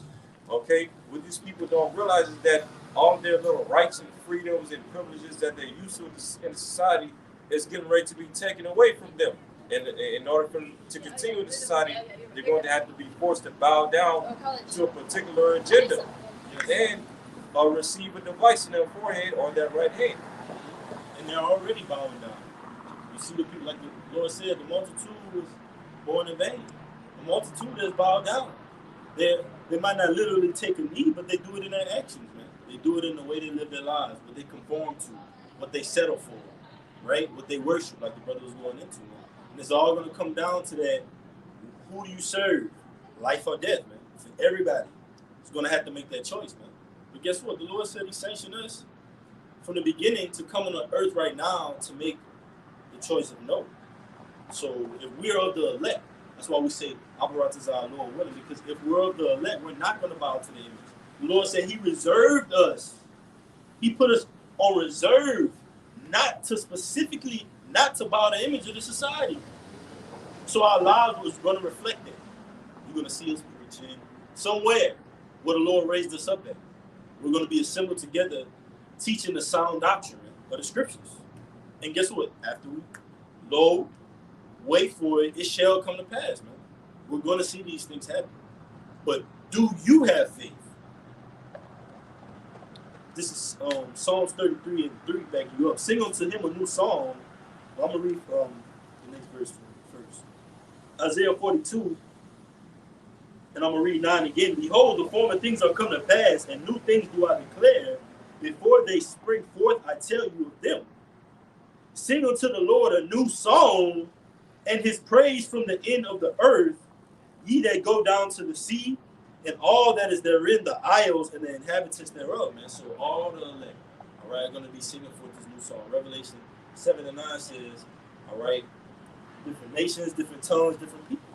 Okay, what these people don't realize is that all their little rights and freedoms and privileges that they're used to in society is getting ready to be taken away from them. And in order for them to continue in the society, they're going to have to be forced to bow down to a particular agenda and receive a device in their forehead or their right hand. And they're already bowing down. You see the people, like the Lord said, the multitude was born in vain. The multitude is bowed down. They might not literally take a knee, but they do it in their actions, man. They do it in the way they live their lives, what they conform to, what they settle for, right? What they worship, like the brother was going into, man. And it's all going to come down to that, who do you serve? Life or death, man. For everybody is going to have to make that choice, man. But guess what? The Lord said he sanctioned us from the beginning to come on the earth right now to make the choice of no. So if we're of the elect, that's why we say, Abarat is our Lord willing, because if we're of the elect, we're not going to bow to the image. The Lord said he reserved us. He put us on reserve, not to bow the image of the society. So our lives was going to reflect that. You're going to see us preaching somewhere where the Lord raised us up at. We're going to be assembled together, teaching the sound doctrine of the scriptures. And guess what? After we wait for it, it shall come to pass, man. We're going to see these things happen. But do you have faith? This is Psalms 33 and 3 backing you up. Sing unto him a new song. Well, I'm going to read the next verse first. Isaiah 42, and I'm going to read 9 again. Behold, the former things are come to pass, and new things do I declare. Before they spring forth, I tell you of them. Sing unto the Lord a new song, and his praise from the end of the earth, ye that go down to the sea, and all that is therein, the isles and the inhabitants thereof, man. So all the elect, all right, are going to be singing forth this new song. Revelation 7 and 9 says, all right, different nations, different tongues, different peoples.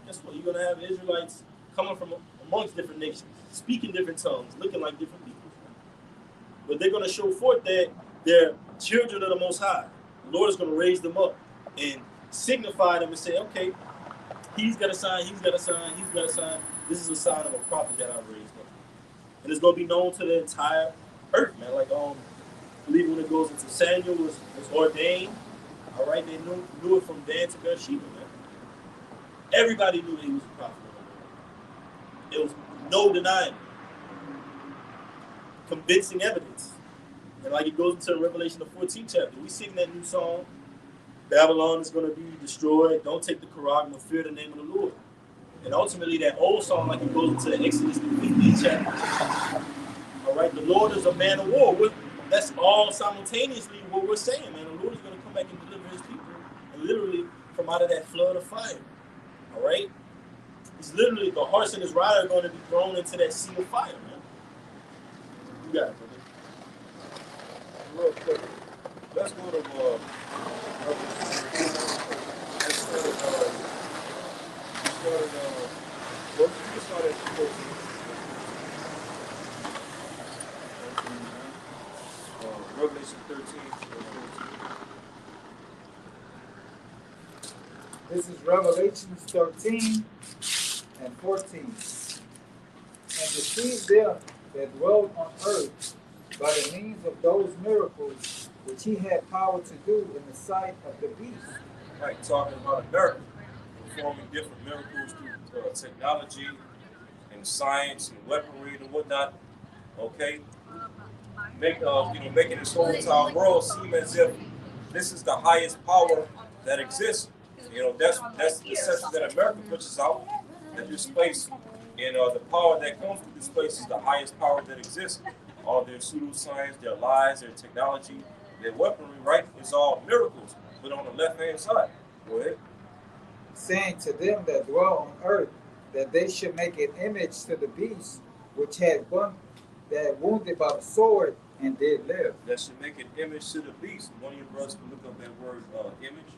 Guess what? You're going to have Israelites coming from amongst different nations, speaking different tongues, looking like different peoples. But they're going to show forth that they're children of the Most High. The Lord is going to raise them up and signify them and say, okay, he's got a sign, he's got a sign, he's got a sign. This is a sign of a prophet that I've raised up. And it's going to be known to the entire earth, man. Like, I believe when it goes into Samuel was ordained, all right, they knew it from Dan to Beersheba, man. Everybody knew that he was a prophet. There was no denying it. Convincing evidence. And like it goes into Revelation, the 14th chapter, we sing that new song, Babylon is going to be destroyed. Don't take the Quran, fear the name of the Lord. And ultimately, that old song, like it goes into Exodus, the 15th chapter. All right, the Lord is a man of war. That's all simultaneously what we're saying, man. The Lord is going to come back and deliver his people, and literally from out of that flood of fire. All right? It's literally the horse and his rider are going to be thrown into that sea of fire, man. You got it, brother. Real quick, let's go to Revelation 13. This is Revelation 13, and 14. And deceived them that dwelt on earth by the means of those miracles which he had power to do in the sight of the beast. Right, talking about America, performing different miracles through technology and science and weaponry and whatnot. Okay, making this whole entire world seem as if this is the highest power that exists. That's the deception that America pushes out. That this place and the power that comes from this place is the highest power that exists. All their pseudoscience, their lies, their technology, their weaponry, right, is all miracles. But on the left hand side, go ahead. Saying to them that dwell on earth that they should make an image to the beast which had wounded by the sword and did live. That should make an image to the beast. One of your brothers can look up that word image.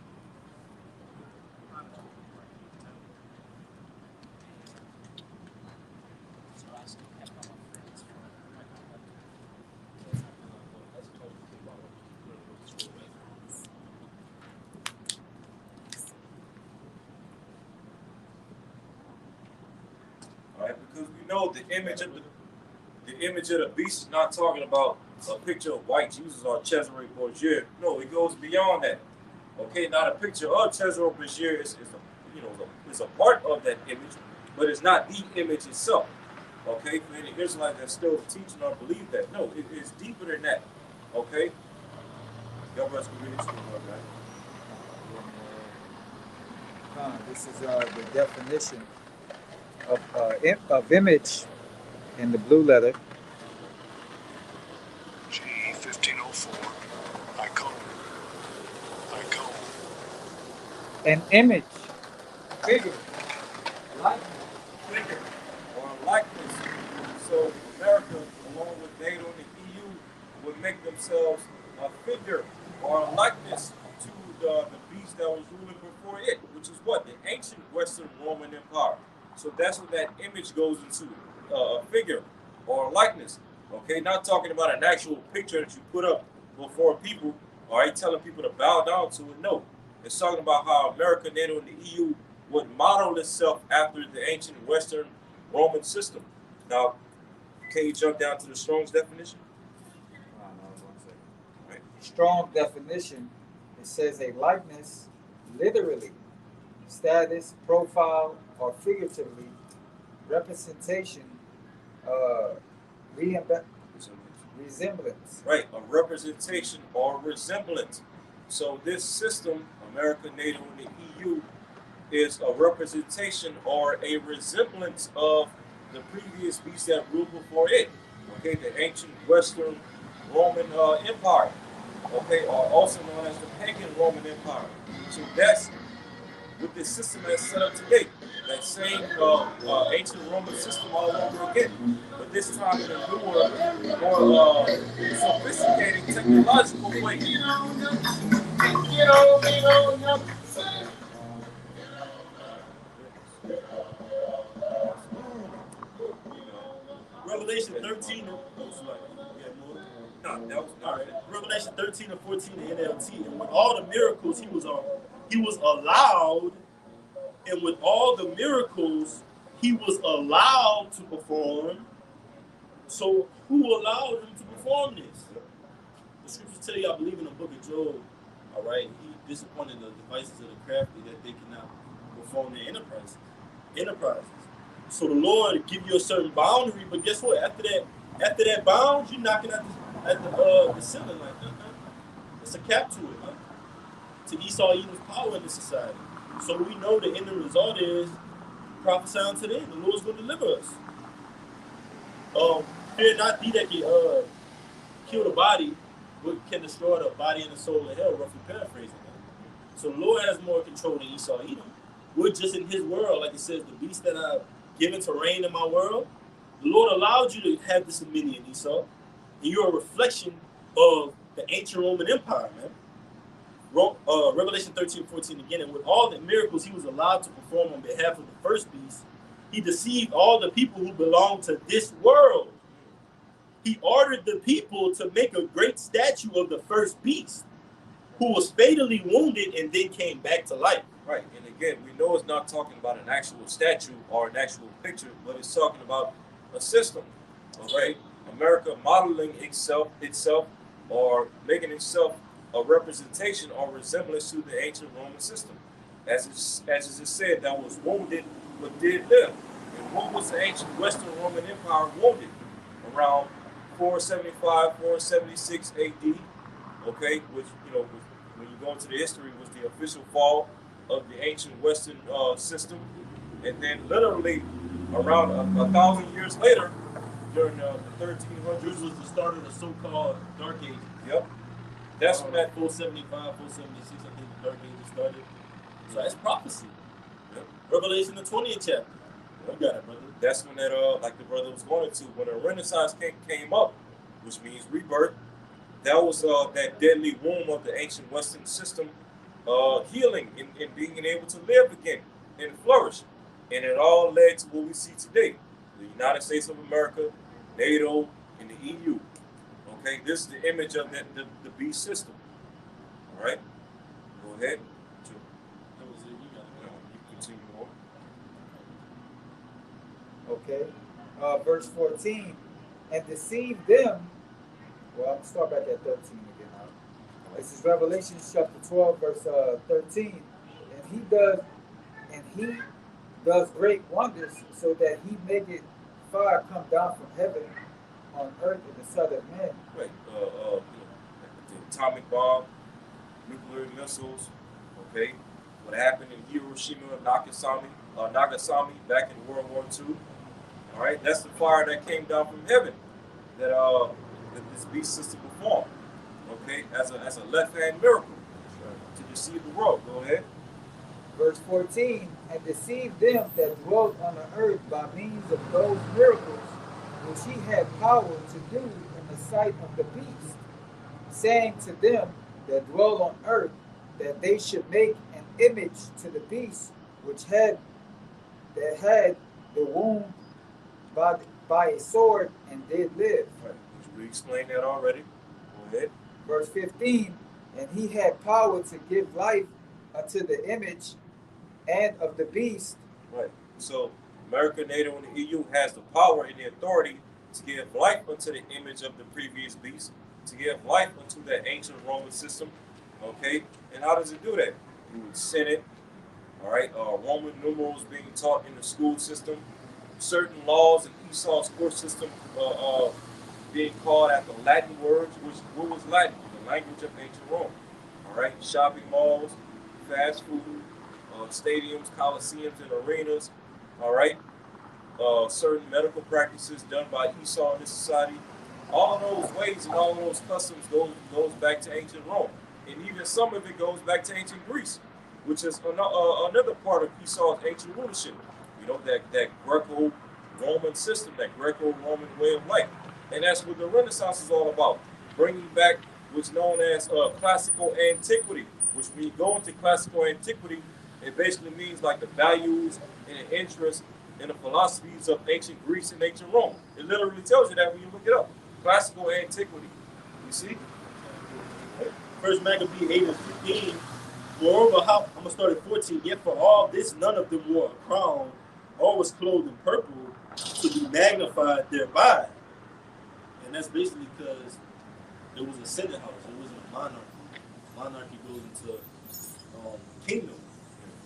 All right, because we know the image of the beast is not talking about a picture of white Jesus or Cesare Borgia. No, it goes beyond that. Okay, not a picture of Cesare Borgia is a part of that image, but it's not the image itself. Okay, for any Israelite that's still teaching or believe that. No, it is deeper than that. Okay? Y'all brothers can read it to me, right? This is the definition of image in the blue letter. G 1504. Icon. An image, figure, likeness. Figure or likeness. So America, along with NATO and the EU, would make themselves a figure or a likeness to the beast that was ruling before it, which is what? The ancient Western Roman Empire. So that's what that image goes into, a figure or a likeness. Okay, not talking about an actual picture that you put up before people, all right, telling people to bow down to it. No, it's talking about how America, NATO, and the EU would model itself after the ancient Western Roman system. Now, can you jump down to the Strong's definition? Right. Strong definition, it says a likeness, literally, status, profile, or figuratively, representation, resemblance. Right, a representation or resemblance. So this system, America, NATO, and the EU, is a representation or a resemblance of the previous beast that ruled before it. Okay, the ancient Western Roman Empire. Okay, or also known as the pagan Roman Empire. So that's what this system has set up today. That same ancient Roman system all over again. But this time in a newer, more sophisticated technological way. Revelation 13. No, that was all right. Revelation 13 and 14 in NLT. And with all the miracles he was allowed, and with all the miracles he was allowed to perform. So who allowed him to perform this? The scriptures tell you, I believe in the book of Job, all right, he disappointed the devices of the crafty that they cannot perform their enterprises. So the Lord give you a certain boundary, but guess what? After that bound, you're knocking at the ceiling like that. It's a cap to it, to Esau Edom's power in this society. So we know the end result is prophesying to them. The Lord's going to deliver us. Fear not thee that can kill the body, but can destroy the body and the soul of hell, roughly paraphrasing that. So the Lord has more control than Esau Edom. We're just in his world, like it says, the beast that I've given to reign in my world. The Lord allowed you to have this dominion, Esau. And you're a reflection of the ancient Roman Empire, man. Revelation 13:14 again, and with all the miracles he was allowed to perform on behalf of the first beast, he deceived all the people who belong to this world. He ordered the people to make a great statue of the first beast. who was fatally wounded and then came back to life. Right. And again, we know it's not talking about an actual statue or an actual picture, but it's talking about a system. Okay? America modeling itself or making itself a representation or resemblance to the ancient Roman system. As it is said, that was wounded but did live. And what was the ancient Western Roman Empire wounded? Around 475, 476 AD. Okay, which, when you go into the history, was the official fall of the ancient Western system. And then literally around a thousand years later, during the 1300s, This was the start of the so-called Dark Ages. yep, that's when that 475, 476, I think the Dark Ages started. So that's prophecy. Yep. Revelation, the 20th chapter. You got it, brother. That's when that like the brother was going to, when the Renaissance came up, which means rebirth. That was that deadly womb of the ancient Western system healing and being able to live again and flourish. And it all led to what we see today. The United States of America, NATO, and the EU. Okay, this is the image of the beast system. All right, go ahead. That was it. You got it. You continue on. Okay. Verse 14. And deceive them. Well, I'm going to start back at 13 again. This is Revelation chapter 12, verse 13. And he does great wonders, so that he maketh fire come down from heaven on earth in the Son of Man. Right. The atomic bomb, nuclear missiles. Okay. What happened in Hiroshima and Nagasaki back in World War II. All right. That's the fire that came down from heaven that this beast system performed. Okay. As a left hand miracle to deceive the world. Go ahead. Verse 14. And deceive them that dwelt on the earth by means of those miracles which he had power to do in the sight of the beast, saying to them that dwell on earth, that they should make an image to the beast which had the wound by a sword and did live. Right. We explained that already. Go ahead. Verse 15. And he had power to give life unto the image and of the beast. Right. So America, NATO, and the EU has the power and the authority to give life unto the image of the previous beast, to give life unto that ancient Roman system. Okay. And how does it do that? You would send it. All right. Roman numerals being taught in the school system. Certain laws in Esau's court system being called after Latin words, what was Latin? The language of ancient Rome. All right. Shopping malls, fast food, stadiums, coliseums, and arenas. All right. Certain medical practices done by Esau in this society. All of those ways and all of those customs goes back to ancient Rome. And even some of it goes back to ancient Greece, which is another part of Esau's ancient rulership. You know, that Greco-Roman system, that Greco-Roman way of life. And that's what the Renaissance is all about. Bringing back what's known as classical antiquity, which when you go into classical antiquity, it basically means like the values and the interests and the philosophies of ancient Greece and ancient Rome. It literally tells you that when you look it up. Classical antiquity. You see? First Maccabee 8 and 15. Moreover, I'm going to start at 14. Yet for all this, none of them wore a crown, or was clothed in purple, to be magnified thereby. And that's basically because it was a senate house. It wasn't a monarchy. Monarchy goes into kingdom.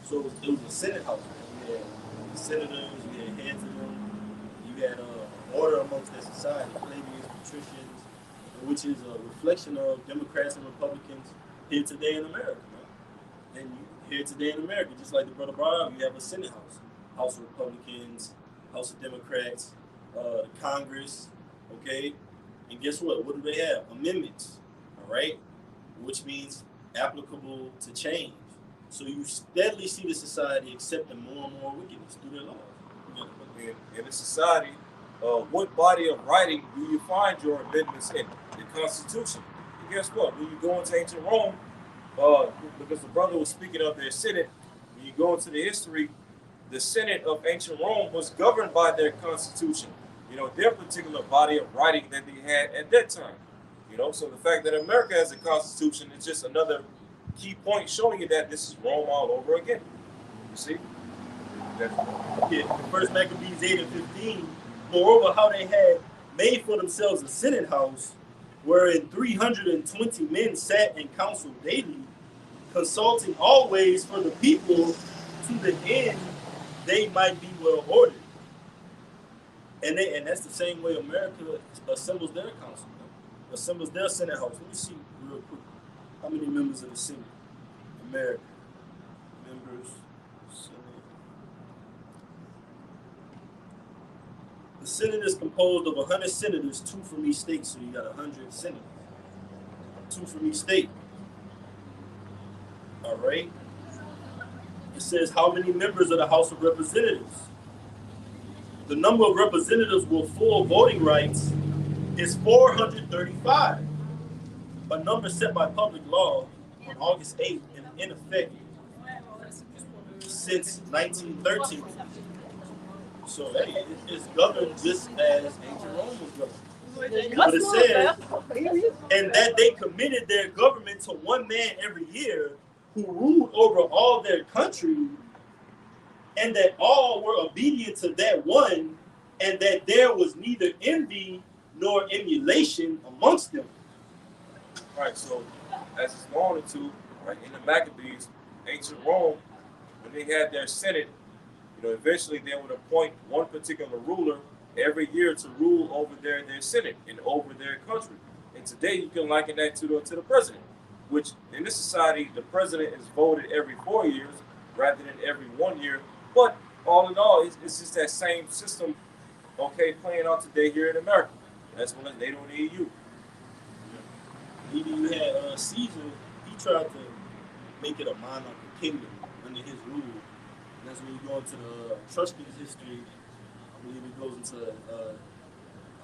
So it was a senate house. You had senators, you had heads of them, you had order amongst that society, plebeians, patricians, which is a reflection of Democrats and Republicans here today in America, man. And here today in America, just like the brother brought up, you have a Senate House. House of Republicans, House of Democrats, Congress, okay? And guess what? What do they have? Amendments, all right? Which means applicable to change. So you steadily see the society accepting more and more wickedness through their laws. In a society, what body of writing do you find your amendments in? The Constitution. And guess what? When you go into ancient Rome, because the brother was speaking of their Senate, when you go into the history, the Senate of ancient Rome was governed by their Constitution. You know, their particular body of writing that they had at that time. You know, so the fact that America has a Constitution is just another key point showing you that this is Rome all over again. You see? Yeah, First Maccabees 8 and 15. Moreover, how they had made for themselves a senate house, wherein 320 men sat and counseled daily, consulting always for the people, to the end they might be well ordered. And that's the same way America assembles their council, assembles their senate house. Let me see real quick. How many members of the Senate? America. Members, Senate. The Senate is composed of 100 senators, 2 from each state, so you got 100 senators. 2 from each state. All right. It says how many members of the House of Representatives? The number of representatives with full voting rights is 435, a number set by public law on August 8th and in effect since 1913. So hey, it's governed just as ancient Rome was governed. But it says, and that they committed their government to one man every year who ruled over all their country, and that all were obedient to that one, and that there was neither envy nor emulation amongst them. Right, so as it's going into, right, in the Maccabees, ancient Rome, when they had their Senate, eventually they would appoint one particular ruler every year to rule over their Senate and over their country. And today you can liken that to the president, which in this society, the president is voted every 4 years rather than every 1 year. But all in all, it's just that same system, okay, playing out today here in America. That's when they don't need you. Even you had Caesar, he tried to make it a monarchical kingdom under his rule. And that's when you go into the Etruscans history. I believe it goes into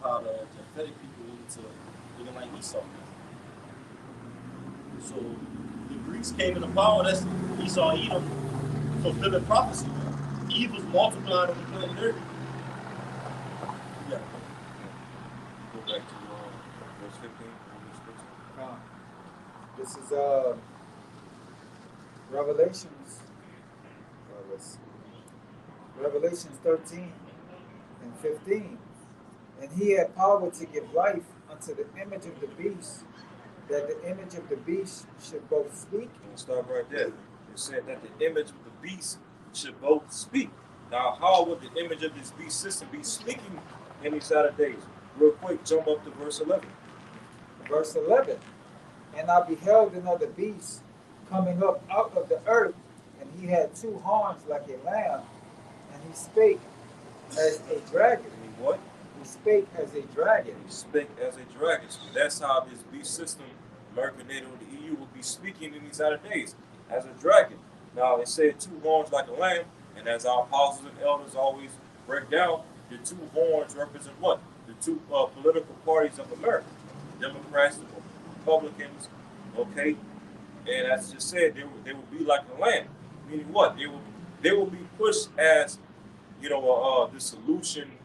how the Japhetic people went into looking like Esau. So the Greeks came into power. That's Esau, Edom, fulfilling prophecy. Eve was multiplied on the planet Earth. Yeah. Go back to verse 15. This is Revelations. Revelations 13 and 15. And he had power to give life unto the image of the beast, that the image of the beast should both speak. We'll stop right there. It said that the image of the beast should both speak. Now, how would the image of this beast system be speaking in these latter days? Real quick, jump up to verse 11. Verse 11. And I beheld another beast coming up out of the earth, and he had 2 horns like a lamb, and he spake as a dragon. And he what? He spake as a dragon. He spake as a dragon. So that's how this beast system, America, NATO, and the EU will be speaking in these latter days, as a dragon. Now, it said 2 horns like a lamb, and as our apostles and elders always break down, the 2 horns represent what? The 2 political parties of America, the Democrats, the Republicans, okay? And as I just said, they will be like a lamb. Meaning what? They will be pushed as, the solution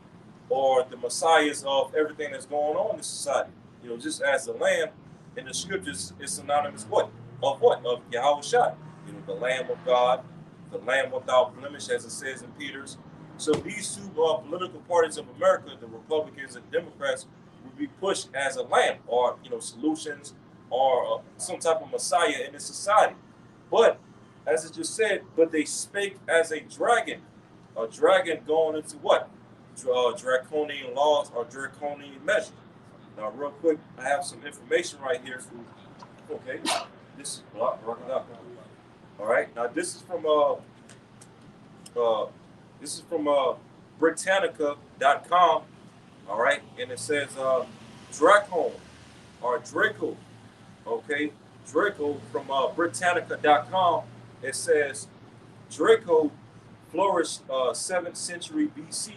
or the messiahs of everything that's going on in society. Just as the lamb in the scriptures is synonymous of what? Of Yahweh Shai. The Lamb of God, the Lamb without blemish, as it says in Peter's. So these 2 political parties of America, the Republicans and Democrats, will be pushed as a lamb, or solutions, or some type of messiah in this society. But as it just said, but they spake as a dragon going into what? Draconian laws or draconian measures. Now, real quick, I have some information right here. Okay, this is rock it up. All right, now this is from Britannica.com. All right, and it says Dracon or Draco. Okay, Draco from Britannica.com. It says Draco flourished 7th century BC.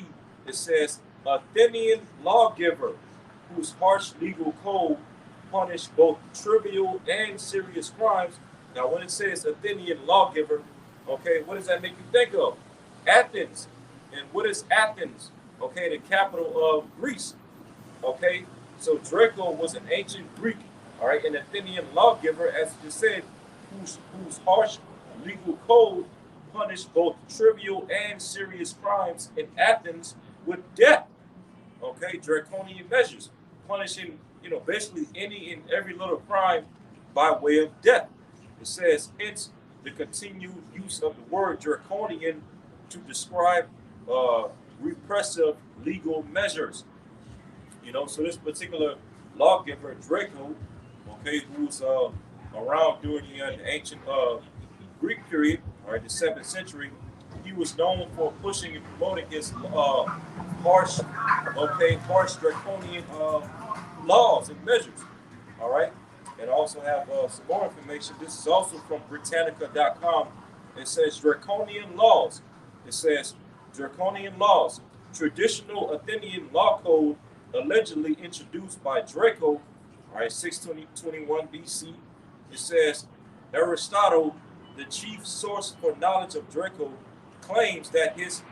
It says Athenian lawgiver whose harsh legal code punished both trivial and serious crimes. Now, when it says Athenian lawgiver, okay, what does that make you think of? Athens. And what is Athens? Okay, the capital of Greece. Okay, so Draco was an ancient Greek, all right, an Athenian lawgiver, as you just said, whose harsh legal code punished both trivial and serious crimes in Athens with death. Okay, draconian measures, punishing basically any and every little crime by way of death. It says, hence the continued use of the word draconian to describe repressive legal measures. So this particular lawgiver, Draco, okay, who's around during the ancient Greek period, all right, the 7th century, he was known for pushing and promoting his harsh draconian laws and measures. All right, and I also have some more information. This is also from Britannica.com. It says draconian laws. It says draconian laws, traditional Athenian law code allegedly introduced by Draco, all right, 621 BC. It says Aristotle, the chief source for knowledge of Draco, claims that his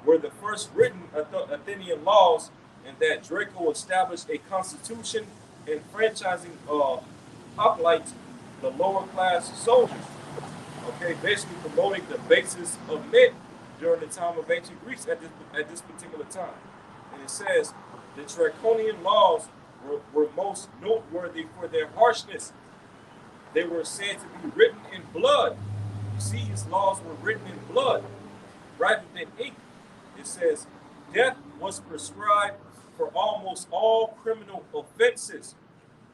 were the first written Athenian laws, and that Draco established a constitution enfranchising hoplites, the lower class soldiers. Okay, basically promoting the basis of men during the time of ancient Greece at this particular time. And it says the draconian laws were most noteworthy for their harshness. They were said to be written in blood. You see, his laws were written in blood rather than ink. It says death was prescribed for almost all criminal offenses.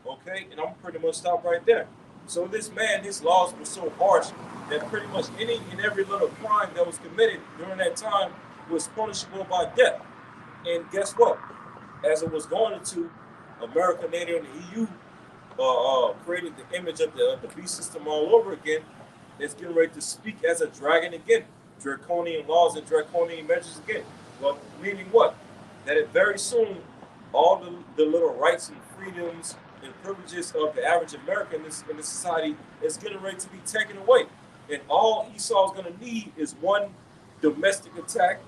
Okay, and I'm pretty much stop right there. So this man, his laws were so harsh that pretty much any and every little crime that was committed during that time was punishable by death. And guess what? As it was going into America, NATO, and the EU, created the image of the beast system all over again. It's getting ready to speak as a dragon again. Draconian laws and draconian measures again. Well, meaning what? That it very soon, all the little rights and freedoms and privileges of the average American in this society is getting ready to be taken away. And all Esau is going to need is one domestic attack,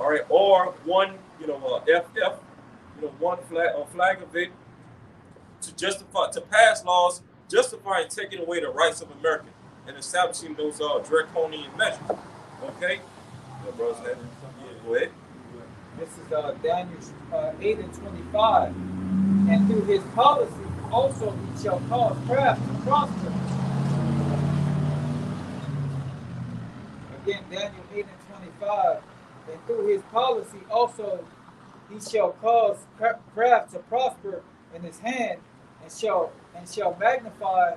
all right, or one, FF, one flag of it to pass laws justifying taking away the rights of Americans and establishing those draconian measures. Okay? Good, bros. Yeah, go ahead. This is Daniel 8 and 25. And through his policy also he shall cause craft to prosper. Again, Daniel 8 and 25. And through his policy also he shall cause craft to prosper in his hand, and shall magnify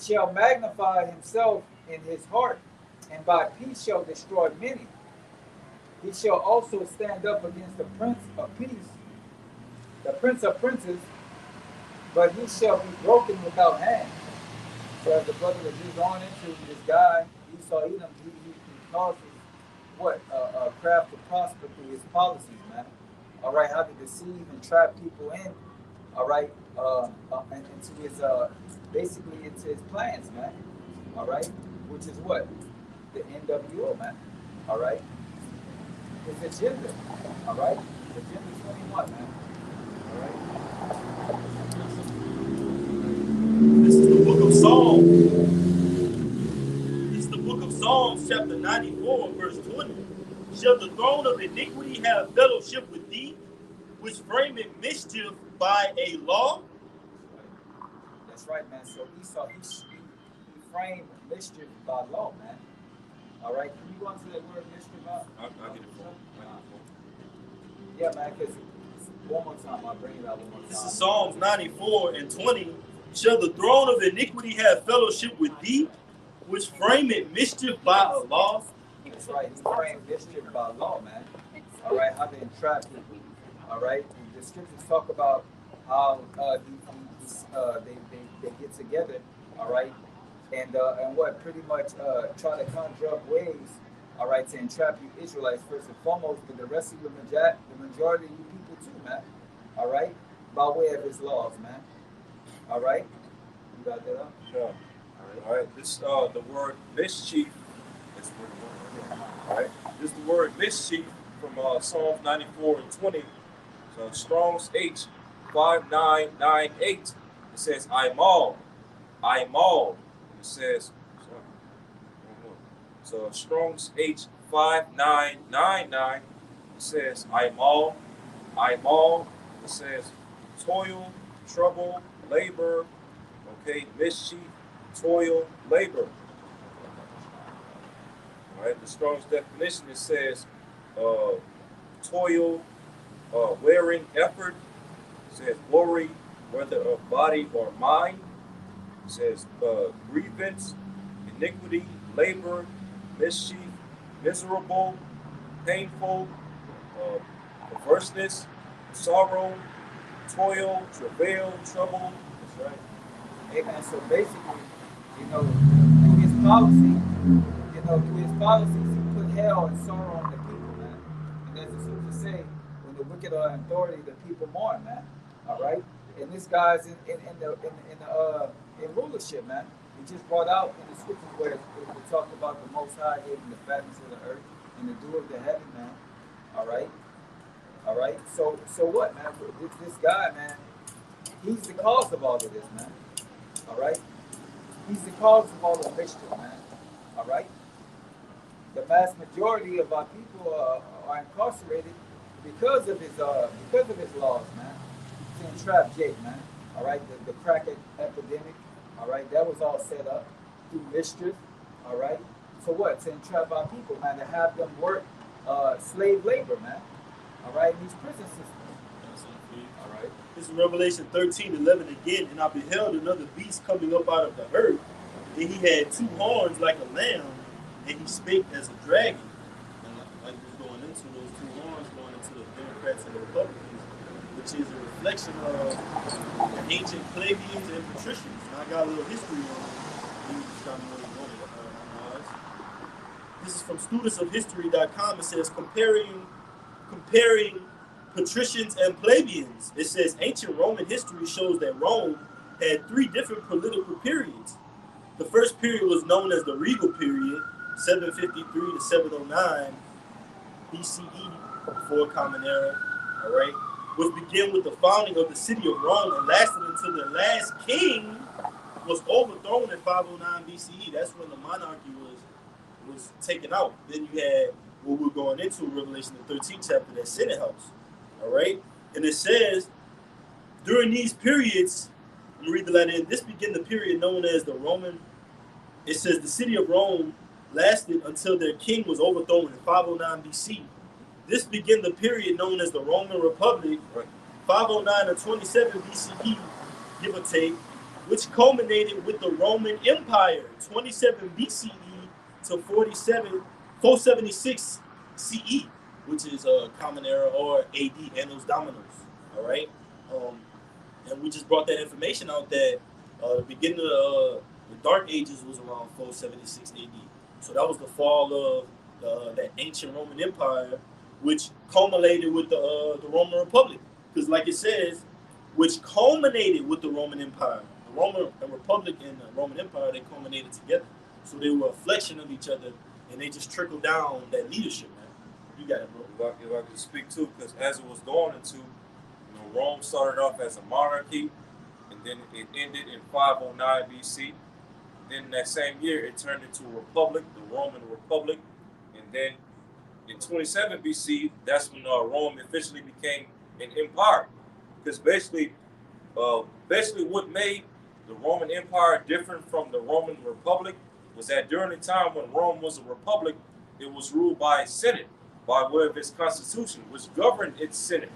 shall magnify himself in his heart, and by peace shall destroy many. He shall also stand up against the Prince of Peace, the Prince of Princes, but he shall be broken without hand. So as the brother was just going into this guy, Esau Edom, he causes craft to prosper through his policies, man. All right, how to deceive and trap people in, all right, and into his basically into his plans, man. All right, which is what? The NWO, man. All right, his agenda. All right, agenda 21, man. All right. This is the book of Psalms. This is the book of Psalms, chapter 94, verse 20. Shall the throne of iniquity have fellowship with thee, which frameth mischief by a law? That's right, man. So Esau, he framed mischief by law, man. All right, can you go into that word mischief out? I'll get it for you. Yeah, man, because one more time, I'll bring it out one more time. This is Psalms 94 and 20. Shall the throne of iniquity have fellowship with thee, which frameth mischief by a law? That's right, he framed mischief by law, man. All right, how to entrap people. All right, the scriptures talk about how they get together. All right, and what pretty much try to conjure up ways. All right, to entrap you Israelites first and foremost, but the rest of the majority of you people too, man. All right, by way of his laws, man. All right, you got that up? Sure. All right. This the word mischief. All right. This is the word mischief from Psalms 94 and 20. So Strong's H 5998, it says, I'm all. It says, so Strong's H5999, it says, I'm all. It says, toil, trouble, labor, okay, mischief, toil, labor. All right, the Strong's definition, it says, toil, wearing effort. It says worry, whether of body or mind. It says grievance, iniquity, labor, mischief, miserable, painful, perverseness, sorrow, toil, travail, trouble. That's right. Amen. So basically, through his policies, he put hell and sorrow on the people, man. And as the scriptures say, when the wicked are in authority, the people mourn, man. All right. And this guy's in rulership, man. We just brought out in the scriptures where it talked about the Most High giving the fatness of the earth and the dew of the heaven, man. All right. So what, man? This guy, man, he's the cause of all of this, man. All right. He's the cause of all the mischief, man. All right. The vast majority of our people are incarcerated because of his laws, man. To entrap Jake, man. All right. The crack epidemic. All right. That was all set up through mischief. All right. So what? To entrap our people, man. To have them work slave labor, man. All right. In these prison systems. All right. This is Revelation 13:11 again. And I beheld another beast coming up out of the earth, and he had 2 horns like a lamb, and he spake as a dragon. And like we're going into those 2 horns, going into the Democrats and the Republicans, which is a reflection of the ancient plebeians and patricians. And I got a little history on it. You just got me where you're going. This is from studentsofhistory.com. It says comparing patricians and plebeians. It says ancient Roman history shows that Rome had 3 different political periods. The first period was known as the regal period, 753 to 709 BCE, before Common Era, all right, which began with the founding of the city of Rome and lasted until the last king was overthrown in 509 BCE. That's when the monarchy was taken out. Then you had what we're going into, Revelation the 13th chapter, that Senate house. All right. And it says, during these periods, I'm going to read the letter in. This began the period known as the Roman. It says the city of Rome lasted until their king was overthrown in 509 BC. This began the period known as the Roman Republic, 509 to 27 BCE, give or take, which culminated with the Roman Empire, 27 BCE to 476 CE, which is Common Era or AD, Annus Dominus. All right. And we just brought that information out that the beginning of the Dark Ages was around 476 AD. So that was the fall of that ancient Roman Empire, which culminated with the Roman Republic. Because like it says, which culminated with the Roman Empire. The Roman Republic and the Roman Empire, they culminated together. So they were a reflection of each other, and they just trickled down that leadership, man. You got it, bro. If I could speak too, because as it was going into, Rome started off as a monarchy, and then it ended in 509 BC. Then that same year, it turned into a republic, the Roman Republic. And then in 27 BC, that's when Rome officially became an empire. Because basically what made the Roman Empire different from the Roman Republic was that during the time when Rome was a republic, it was ruled by a Senate, by way of its constitution, which governed its Senate.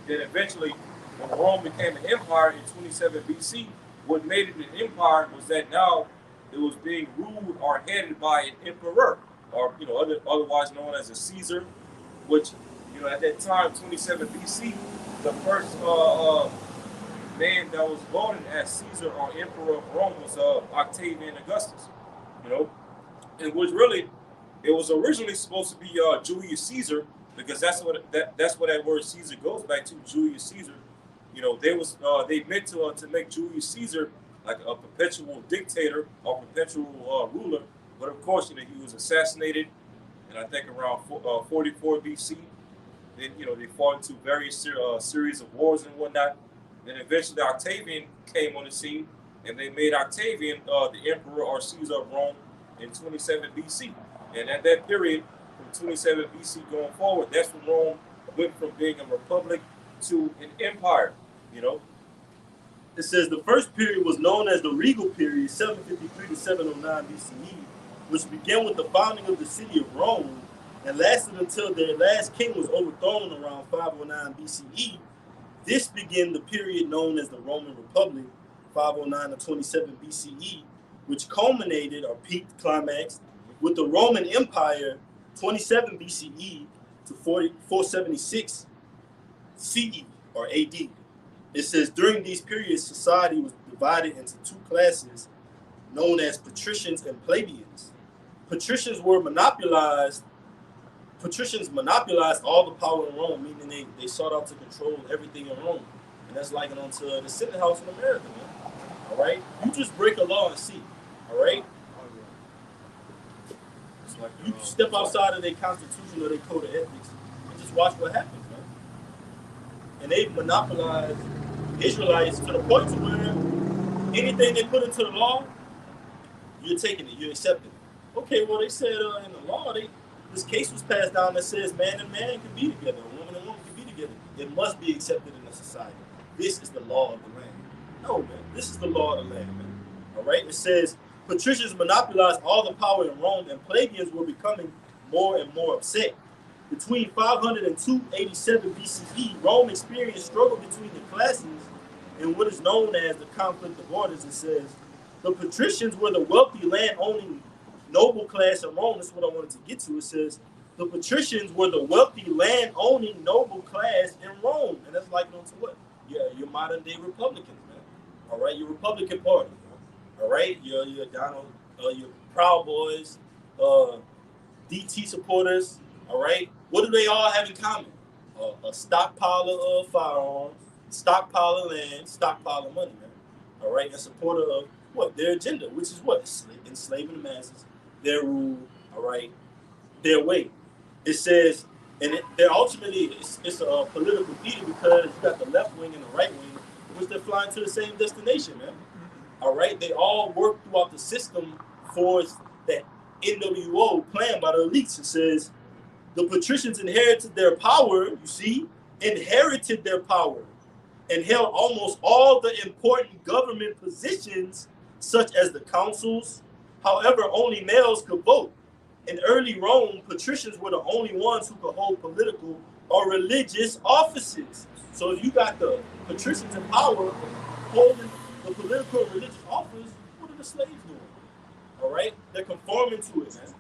Then eventually, when Rome became an empire in 27 BC, what made it an empire was that now it was being ruled or headed by an emperor, or otherwise known as a Caesar, which at that time, 27 BC, the first man that was voted as Caesar or emperor of Rome was Octavian Augustus. And which really, it was originally supposed to be Julius Caesar, because that's what that word Caesar goes back to, Julius Caesar. They meant to make Julius Caesar like a perpetual dictator or perpetual ruler, but of course he was assassinated, and I think around 44 BC. Then they fought into various series of wars and whatnot. Then eventually Octavian came on the scene, and they made Octavian the emperor or Caesar of Rome in 27 BC. And at that period, from 27 BC going forward, that's when Rome went from being a republic to an empire. You know, It says the first period was known as the regal period, 753 to 709 BCE, which began with the founding of the city of Rome and lasted until their last king was overthrown around 509 BCE. This began the period known as the Roman Republic, 509 to 27 BCE, which culminated or peaked, climaxed, with the Roman Empire, 27 BCE to 476 CE or AD. It says during these periods, society was divided into two classes known as patricians and plebeians. Patricians monopolized all the power in Rome, meaning they sought out to control everything in Rome. And that's likened onto the Senate House in America, man. All right? You just break a law and see. All right? it's like You step outside of their constitution or their code of ethics and just watch what happens, man. And they monopolized Israelites to the point to where anything they put into the law, you're taking it, you're accepting it. Okay, well, they said in the law, this case was passed down that says man and man can be together, a woman and woman can be together. It must be accepted in the society. This is the law of the land. No, man, this is the law of the land, man. All right, it says patricians monopolized all the power in Rome, and plebeians were becoming more and more upset. Between 500 and 287 BCE, Rome experienced struggle between the classes in what is known as the conflict of orders. It says the patricians were the wealthy land-owning noble class in Rome. That's what I wanted to get to. It says the patricians were the wealthy land-owning noble class in Rome, and that's like on to what? Yeah, your modern-day Republicans, man. All right, your Republican Party. All right, your Donald, your Proud Boys, DT supporters. All right, what do they all have in common? A stockpile of firearms, stockpile of land, stockpile of money, man. All right, in support of what? Their agenda, which is what? Enslaving the masses, their rule, all right, their way. It says, and they're ultimately, it's a political theater because you got the left wing and the right wing, which they're flying to the same destination, man. All right, they all work throughout the system for that NWO plan by the elites. It says, the patricians inherited their power, you see, inherited their power and held almost all the important government positions, such as the councils. However, only males could vote. In early Rome, patricians were the only ones who could hold political or religious offices. So if you got the patricians in power holding the political or religious office, what are the slaves doing? All right? They're conforming to it, man.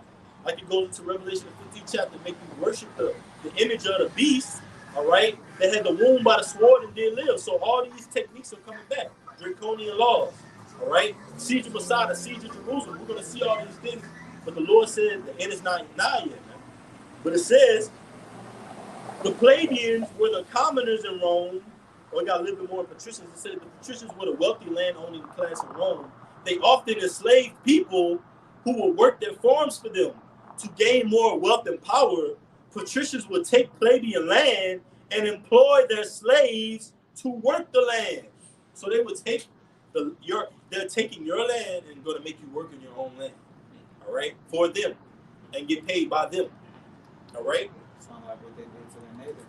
Like it goes into Revelation, the 15th chapter, make you worship the image of the beast, all right, that had the wound by the sword and did live. So all these techniques are coming back. Draconian laws, all right? Siege of Masada, siege of Jerusalem. We're going to see all these things. But the Lord said the end is not nigh yet, man. But it says the plebeians were the commoners in Rome, or we got a little bit more patricians. It said the patricians were the wealthy land-owning class in Rome. They often enslaved people who would work their farms for them. To gain more wealth and power, patricians would take plebeian land and employ their slaves to work the land. So they would take they're taking your land and going to make you work in your own land. All right, for them, and get paid by them. All right. Sound like what they did to their neighbors.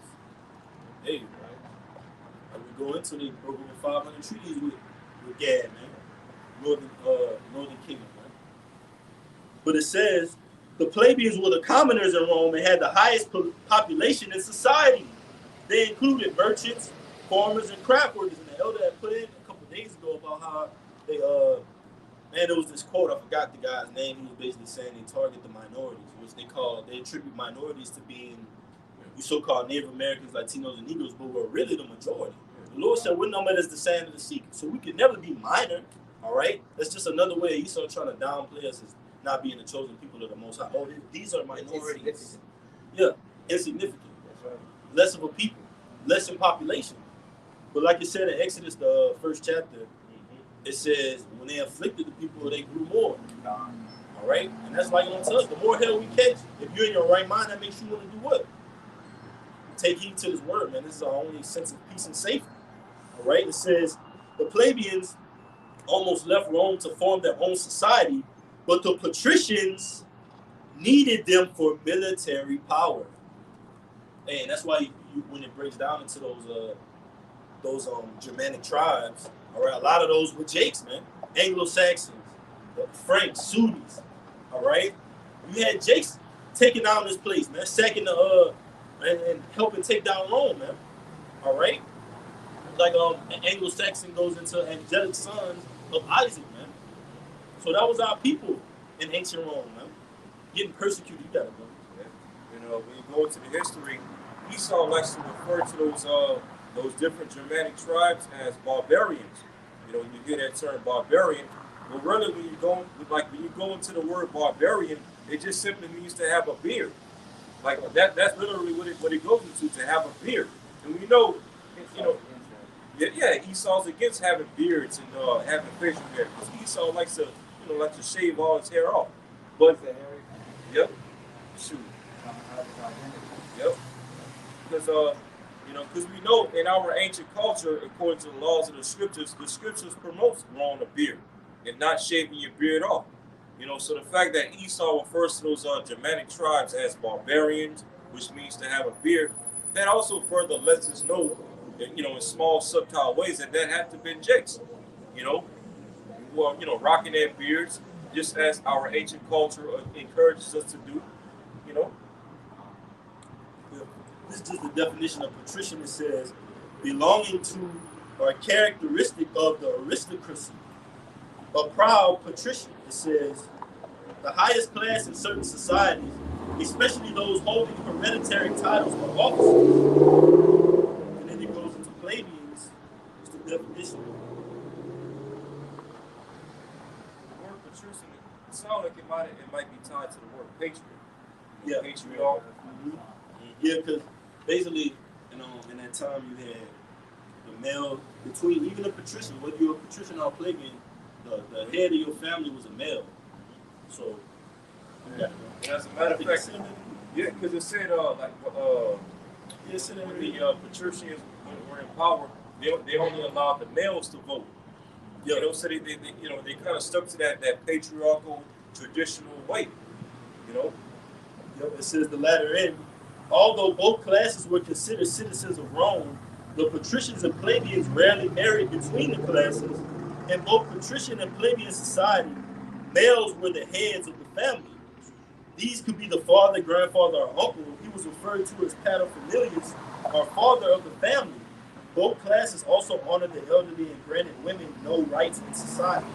Hey, right. And we go into the broke over 500 treaties with Gad, man, northern kingdom, man. But it says the plebeians were the commoners in Rome and had the highest population in society. They included merchants, farmers, and craft workers. And the elder had put in a couple of days ago about how they, man, there was this quote, I forgot the guy's name. He was basically saying they target the minorities, which they attribute minorities to being you so-called Native Americans, Latinos, and Negroes, but we're really the majority. The Lord said we're numbered as the sand of the sea, so we could never be minor, all right? That's just another way Esau trying to downplay us as not being the chosen people of the Most High. Oh, these are minorities. Yeah, insignificant. That's right. Less of a people, less in population. But like it said in Exodus, the first chapter, it says when they afflicted the people, they grew more. All right? And that's like on us. The more hell we catch, if you're in your right mind, that makes you want to do what? Take heed to this word, man. This is our only sense of peace and safety. All right? It says the plebeians almost left Rome to form their own society, but the patricians needed them for military power. And that's why when it breaks down into those Germanic tribes, all right, a lot of those were Jakes, man. Anglo-Saxons, Franks, Sunnis, all right? You had Jakes taking down this place, man, sacking and helping take down Rome, man, all right? Like an Anglo-Saxon goes into angelic sons of Isaac, man. So that was our people in ancient Rome, man. Getting persecuted, you gotta go. You know, when you go into the history, Esau likes to refer to those different Germanic tribes as barbarians. You know, you hear that term barbarian, but really when you go into the word barbarian, it just simply means to have a beard. Like that's literally what it goes into, to have a beard. And we know, you know, yeah, Esau's against having beards and having facial hair, because Esau likes to shave all his hair off. But yep, shoot, yep, because because we know in our ancient culture, according to the laws of the scriptures promotes growing a beard and not shaving your beard off. You know, so the fact that Esau refers to those Germanic tribes as barbarians, which means to have a beard, that also further lets us know, in small subtle ways, that had to be Jakes, who are, rocking their beards, just as our ancient culture encourages us to do, you know. This is just the definition of patrician. It says belonging to or characteristic of the aristocracy. A proud patrician. It says the highest class in certain societies, especially those holding hereditary titles or offices. And then it goes into plebeians. It's the definition. The word patrician, it sounds like it might be tied to the word patriot. Yeah, patriarch. Mm-hmm. Yeah, because basically, in that time you had the male between even a patrician, whether you're a patrician or a plebeian, the head of your family was a male. So, yeah. As a matter of fact, yeah, because it said when the patricians were in power, they only allowed the males to vote. Yeah, so they kind of stuck to that patriarchal traditional way. Yep, it says the latter end. Although both classes were considered citizens of Rome, the patricians and plebeians rarely married between the classes. In both patrician and plebeian society, males were the heads of the family. These could be the father, grandfather, or uncle. He was referred to as paterfamilias, or father of the family. Both classes also honored the elderly and granted women no rights in society.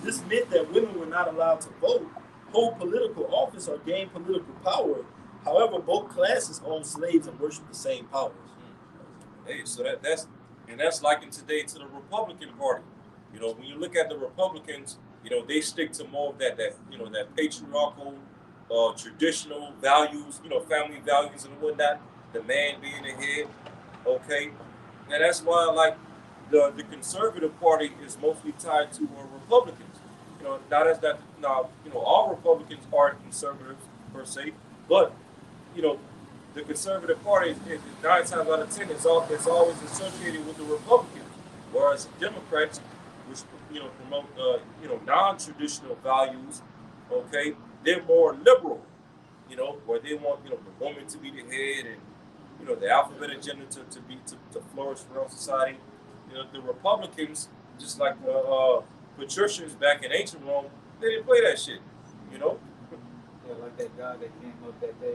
This meant that women were not allowed to vote, hold political office, or gain political power. However, both classes owned slaves and worshiped the same powers. Hey, so that's likened today to the Republican Party. When you look at the Republicans, they stick to more of that patriarchal, traditional values, family values and whatnot. The man being the head, okay, and that's why the Conservative Party is mostly tied to Republicans. Not as that now, all Republicans aren't conservatives per se, but the Conservative Party is 9 times out of 10 is always associated with the Republicans, whereas Democrats, which promote non-traditional values, okay, they're more liberal, where they want the woman to be the head and the alphabet agenda to flourish around society. The Republicans, just like the patricians back in ancient Rome, they didn't play that shit, Yeah, like that guy that came up that day.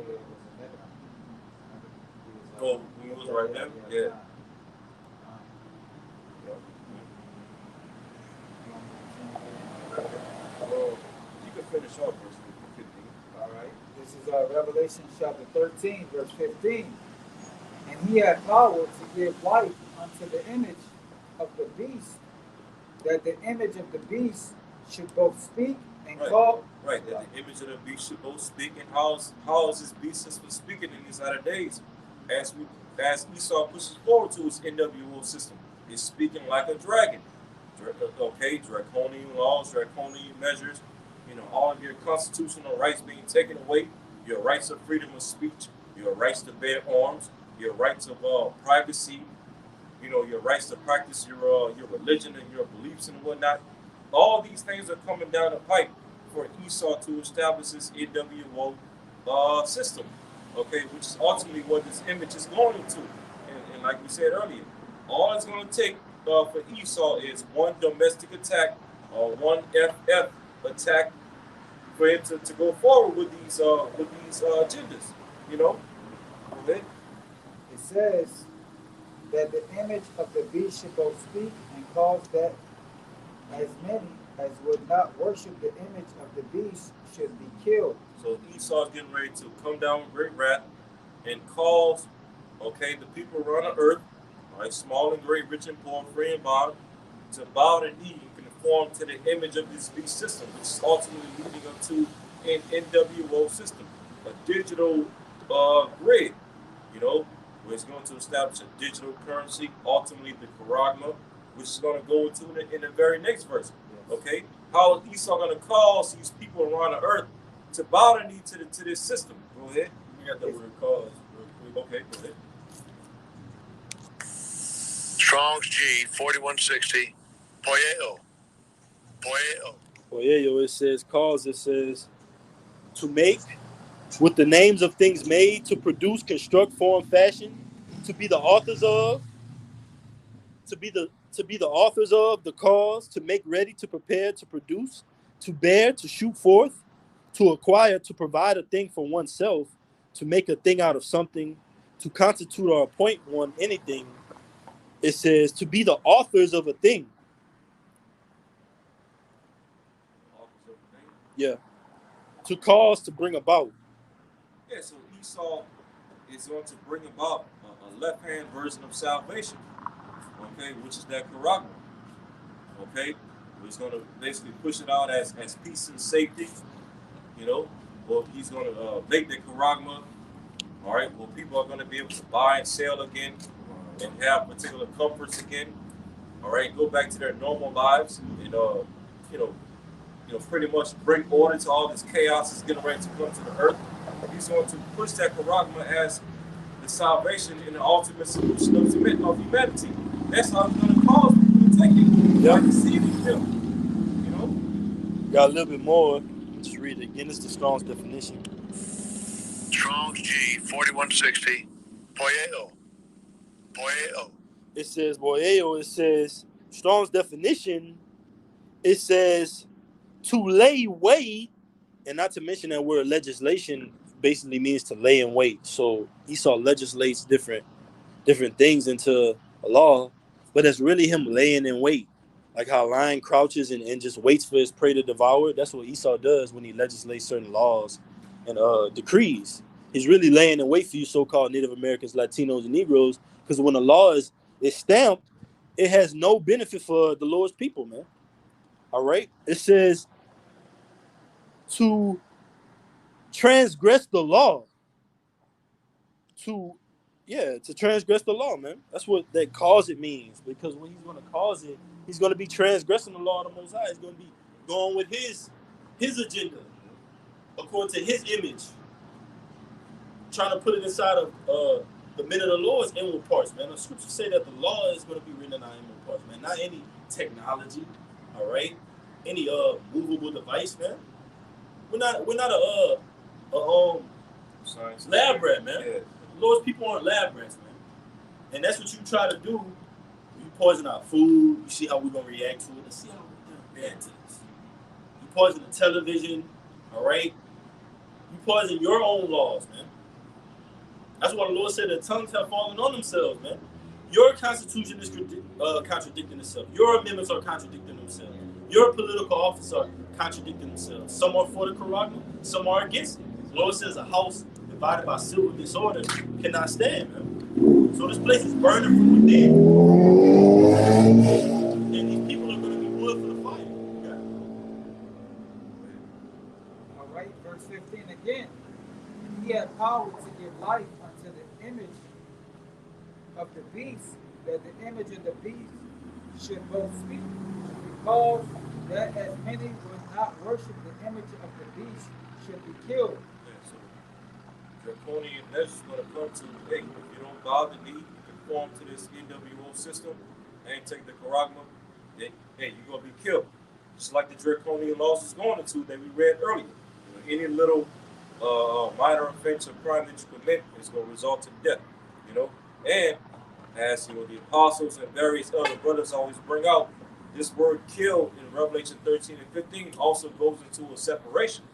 Oh, he was right there? Yeah. Well, you can finish off verse 15. All right. This is Revelation chapter 13, verse 15. And he had power to give life unto the image of the beast, that the image of the beast should both speak and call. Right, that the image of the beast should both speak. And how is this beast has been speaking in these latter days? As Esau pushes forward to his NWO system, is speaking like a dragon. Okay, draconian laws, draconian measures, all of your constitutional rights being taken away, your rights of freedom of speech, your rights to bear arms, your rights of privacy, your rights to practice your religion and your beliefs and whatnot. All these things are coming down the pipe for Esau to establish his NWO system, okay, which is ultimately what this image is going to. And like we said earlier, all it's going to take for Esau is one domestic attack or one FF attack for him to go forward with these agendas. You know, okay? It says that the image of the beast should both speak and cause that as many as would not worship the image of the beast should be killed. So Esau is getting ready to come down with great wrath and cause, okay, the people around the earth, all right, small and great, rich and poor, free and bond, to bow the knee and conform to the image of this beast system, which is ultimately leading up to an NWO system, a digital grid, where it's going to establish a digital currency, ultimately the charagma, which is going to go into in the very next verse. Okay, how is Esau going to cause these people around the earth to bow the knee to this system? Go ahead. We got the word cause real quick. Okay, go ahead. Strong's G 4160. Poyeo. Poyeo, it says cause, it says to make, with the names of things made, to produce, construct, form, fashion, to be the authors of, to be the authors of the cause, to make ready, to prepare, to produce, to bear, to shoot forth, to acquire, to provide a thing for oneself, to make a thing out of something, to constitute or appoint one anything. It says to be the authors of a thing. Yeah. To cause, to bring about. Yeah, so Esau is going to bring about a left-hand version of salvation, okay, which is that charagma, okay? He's going to basically push it out as peace and safety, Well, he's going to make the charagma, all right? Well, people are going to be able to buy and sell again and have particular comforts again, all right? Go back to their normal lives and, pretty much bring order to all this chaos that's getting ready to come to the earth. He's going to push that charagma as the salvation and the ultimate solution of humanity. That's how it's going to cause people to take it by deceiving them. Got a little bit more. Just read it again. It's the Strong's definition. Strong's G 4160. Poyeo. It says Boyeo. It says Strong's definition. It says to lay wait, and not to mention that word legislation basically means to lay in wait. So Esau legislates different things into a law, but it's really him laying in wait. Like how a lion crouches and just waits for his prey to devour. That's what Esau does when he legislates certain laws and decrees. He's really laying in wait for you so-called Native Americans, Latinos, and Negroes, because when a law is stamped, it has no benefit for the Lord's people, man. All right? It says to transgress the law. To transgress the law, man. That's what that cause it means. Because when he's going to cause it, he's going to be transgressing the law of the Most High. He's going to be going with his agenda, according to his image, trying to put it inside of the men of the Lord's inward parts, man. The scriptures say that the law is going to be written in our inward parts, man. Not any technology, all right? Any movable device, man. We're not a lab rat, man. Yeah. Lord's people aren't lab rats, man. And that's what you try to do. You poison our food. You see how we're going to react to it. Let's see how we're going to react to this. You poison the television, all right? You poison your own laws, man. That's why the Lord said that tongues have fallen on themselves, man. Your constitution is contradicting itself. Your amendments are contradicting themselves. Your political officers are contradicting themselves. Some are for the charagma, some are against it. The Lord says a house divided by civil disorder cannot stand, man. So this place is burning from within. And these people are going to be wood for the fire. Yeah. All right, verse 15 again. He had power to give life unto the image of the beast, that the image of the beast should both speak, because that as many would not worship the image of the beast should be killed. Yeah, so draconian measures going to come to, hey, if you don't bow the knee, conform to this NWO system and take the charagma, then hey, you're gonna be killed. Just like the draconian laws is going into that we read earlier. Any little minor offense or crime that you commit is going to result in death. And as the apostles and various other brothers always bring out, this word "kill" in Revelation 13 and 15 also goes into a separation.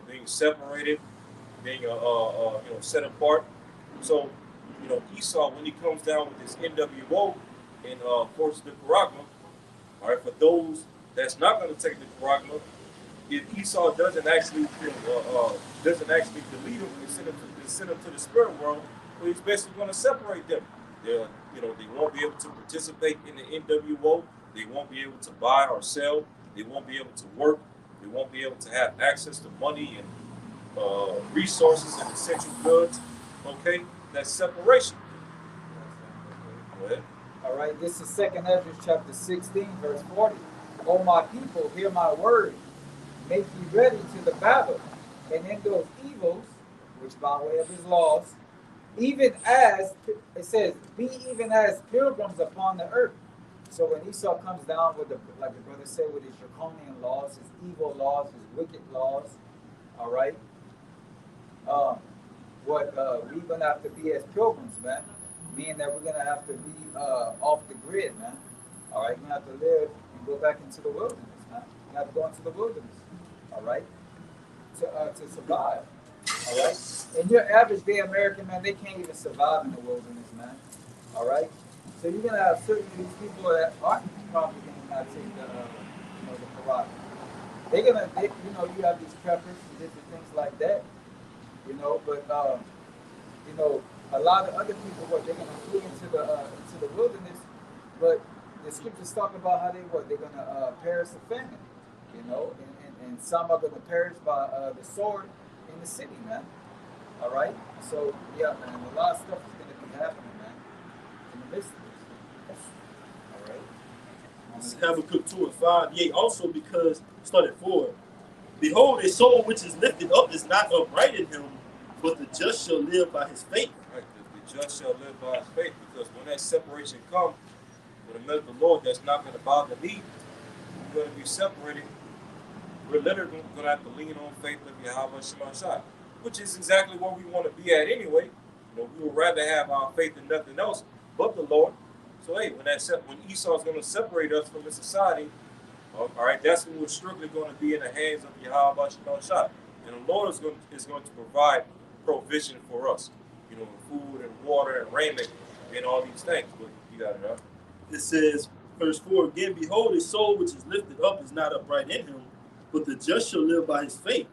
Being separated, being set apart. So Esau, when he comes down with this NWO and forces the charagma, all right, for those that's not going to take the charagma, if Esau doesn't actually delete them and send them to the spirit world, well, he's basically going to separate them. They won't be able to participate in the NWO. They won't be able to buy or sell. They won't be able to work. They won't be able to have access to money and resources and essential goods. Okay, that's separation. Go ahead. All right, this is 2nd Ezra chapter 16, verse 40. O my people, hear my word. Make ye ready to the battle, and in those evils, which by way of his laws, even as, it says, be even as pilgrims upon the earth. So when Esau comes down with like the brother said, with his draconian laws, his evil laws, his wicked laws, all right, we're going to have to be as pilgrims, man. Meaning that we're going to have to be off the grid, man. All right, we're going to have to live and go back into the wilderness, man. We're going to have to go into the wilderness, all right, to survive, all right. And your average day American, man, they can't even survive in the wilderness, man, all right. So you're going to have certain of these people that aren't probably going to not take the karate. They're going to, you have these preppers and different things like that, but, a lot of other people, they're going to flee into the wilderness, but the scriptures talk about how they're going to perish of famine, and some are going to perish by the sword in the city, man. All right? So, yeah, man, a lot of stuff is going to be happening, man, in the midst of this. All right? Habakkuk 2 and 5. Yea, also because, start at 4. Behold, a soul which is lifted up is not upright in him, but the just shall live by his faith. Right, the just shall live by his faith, because when that separation comes, with the milk of the Lord, that's not going to bother me. We're going to be separated. We're literally going to have to lean on faith of Yahweh Shemashai, which is exactly where we want to be at anyway. We would rather have our faith in nothing else but the Lord. So hey, when Esau is going to separate us from the society, all right, that's when we're strictly going to be in the hands of Yahweh Shemashai, and the Lord is going to provide provision for us, food and water and raiment and all these things. But you got it, huh? It says, verse 4 again, behold, his soul which is lifted up is not upright in him, but the just shall live by his faith.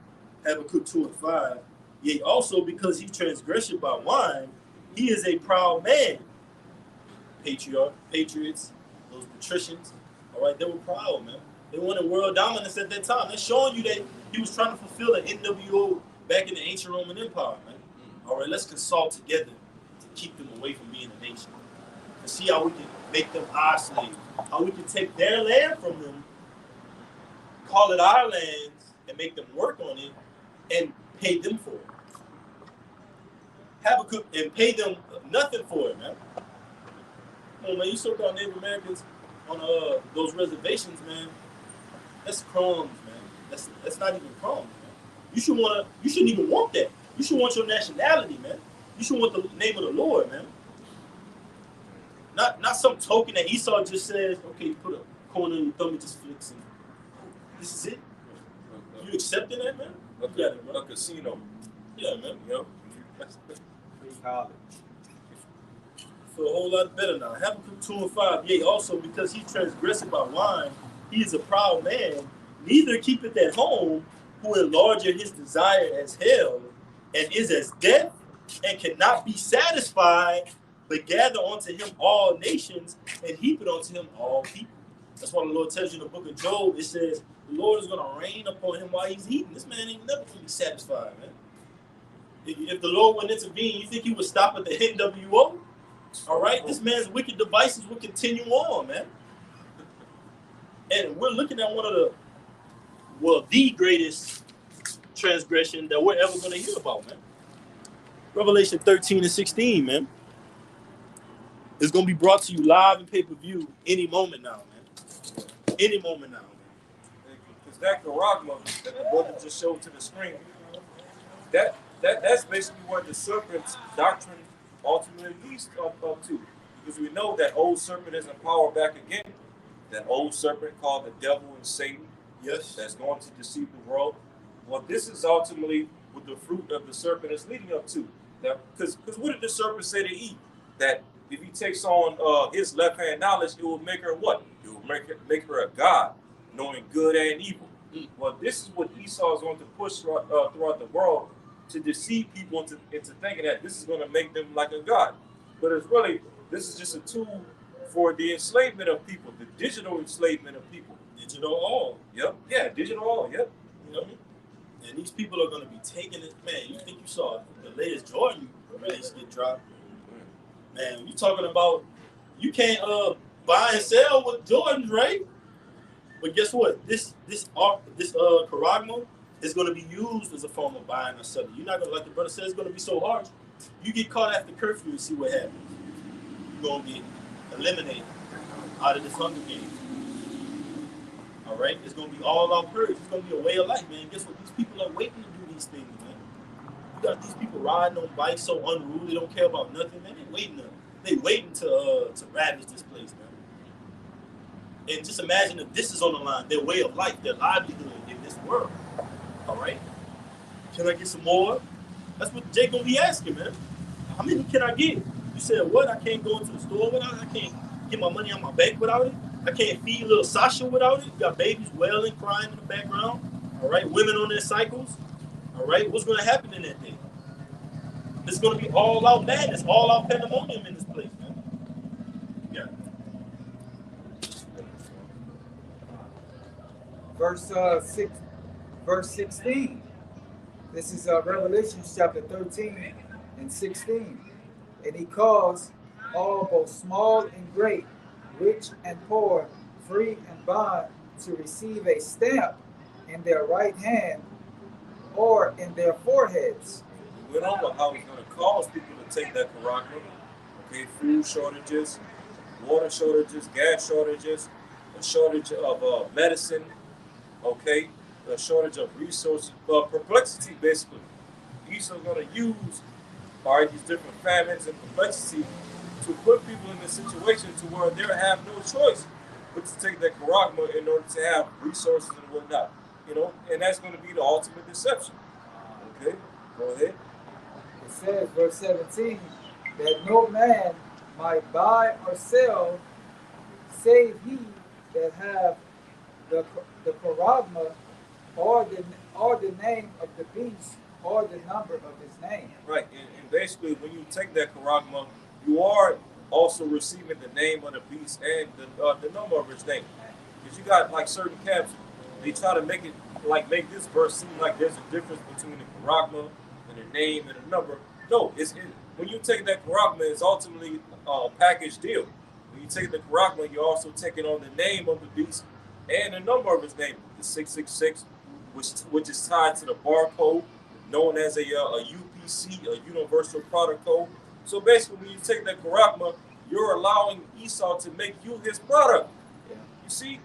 Habakkuk 2 and 5. Yea, also because he transgressed by wine, he is a proud man. Patriots, those patricians, all right, they were proud, man. They wanted world dominance at that time. They're showing you that he was trying to fulfill the NWO back in the ancient Roman Empire, man. All right, let's consult together to keep them away from being a nation. And see how we can make them our slaves. How we can take their land from them, call it our lands, and make them work on it, and pay them for it. Habakkuk, and pay them nothing for it, man. Come on, man, you so-called Native Americans on those reservations, man. That's crumbs, man. That's not even crumbs, man. You shouldn't even want that. You should want your nationality, man. You should want the name of the Lord, man. Not some token that Esau just says, okay, you put a corner in your thumb and just flicks and this is it. You accepting that, man? A casino. Yeah, man. Free college. Feel a whole lot better now. Habakkuk 2 and 5. Yea, also because he transgressed by wine, he is a proud man, neither keepeth at home, who enlargeth his desire as hell, and is as death, and cannot be satisfied, but gather unto him all nations, and heap it unto him all people. That's why the Lord tells you in the book of Job, it says, the Lord is going to rain upon him while he's eating. This man ain't never going to be satisfied, man. If the Lord would intervene, you think he would stop at the NWO? All right? This man's wicked devices will continue on, man. And we're looking at one of the greatest transgression that we're ever going to hear about, man. Revelation 13 and 16, man. It's gonna be brought to you live and pay-per-view any moment now, man. Any moment now, man. Because that charagma that the brother just showed to the screen, that's basically what the serpent's doctrine ultimately leads up to. Because we know that old serpent is in power back again. That old serpent called the devil and Satan. Yes. That's going to deceive the world. Well, this is ultimately what the fruit of the serpent is leading up to. Because what did the serpent say to Eve? That if he takes on his left hand knowledge, it will make her what? It will make her a god, knowing good and evil. Well, this is what Esau is going to push throughout the world to deceive people into thinking that this is going to make them like a god. But it's really, this is just a tool for the enslavement of people, the digital enslavement of people. Digital all. Yep. Yeah, digital all. Yep. And these people are going to be taking it. Man, you think you saw the latest Jordan release get dropped? Man, you talking about you can't buy and sell with Jordans, right? But guess what? This charagma is going to be used as a form of buying or selling. You're not going to, like the brother said, it's going to be so hard. You get caught after curfew and see what happens. You're going to get eliminated out of this Hunger Games. All right? It's going to be all out purge. It's going to be a way of life, man. Guess what? These people are waiting to do these things, man. You got these people riding on bikes so unruly, they don't care about nothing, man. They waiting to ravage this place, man. And just imagine if this is on the line, their way of life, their livelihood in this world. All right? Can I get some more? That's what Jake gonna be asking, man. How many can I get? You said what? I can't go into the store without it? I can't get my money on my bank without it? I can't feed little Sasha without it? You got babies wailing, crying in the background. All right? Women on their cycles. All right? What's gonna happen in that day? It's gonna be all out madness, all out pandemonium in this place, man. Yeah. Verse 16. This is Revelation chapter 13 and 16. And he calls all, both small and great, rich and poor, free and bond, to receive a stamp in their right hand or in their foreheads. We went over how he's going to cause people to take that charagma. Okay, food shortages, water shortages, gas shortages, a shortage of medicine, okay, a shortage of resources, perplexity basically. He's going to use these different famines and complexity to put people in a situation to where they have no choice but to take that charagma in order to have resources and whatnot. And that's going to be the ultimate deception. Okay, go ahead. It says, verse 17, that no man might buy or sell, save he that have the charagma, or the name of the beast, or the number of his name. Right, and basically, when you take that charagma, you are also receiving the name of the beast and the number of his name. Because you got like certain camps, they try to make this verse seem like there's a difference between the charagma and the name and the number. No, when you take that charagma, it's ultimately a package deal. When you take the charagma, you're also taking on the name of the beast and the number of his name, the 666, which is tied to the barcode, known as a UPC, a Universal Product Code. So basically, when you take that charagma, you're allowing Esau to make you his product. Yeah. You see?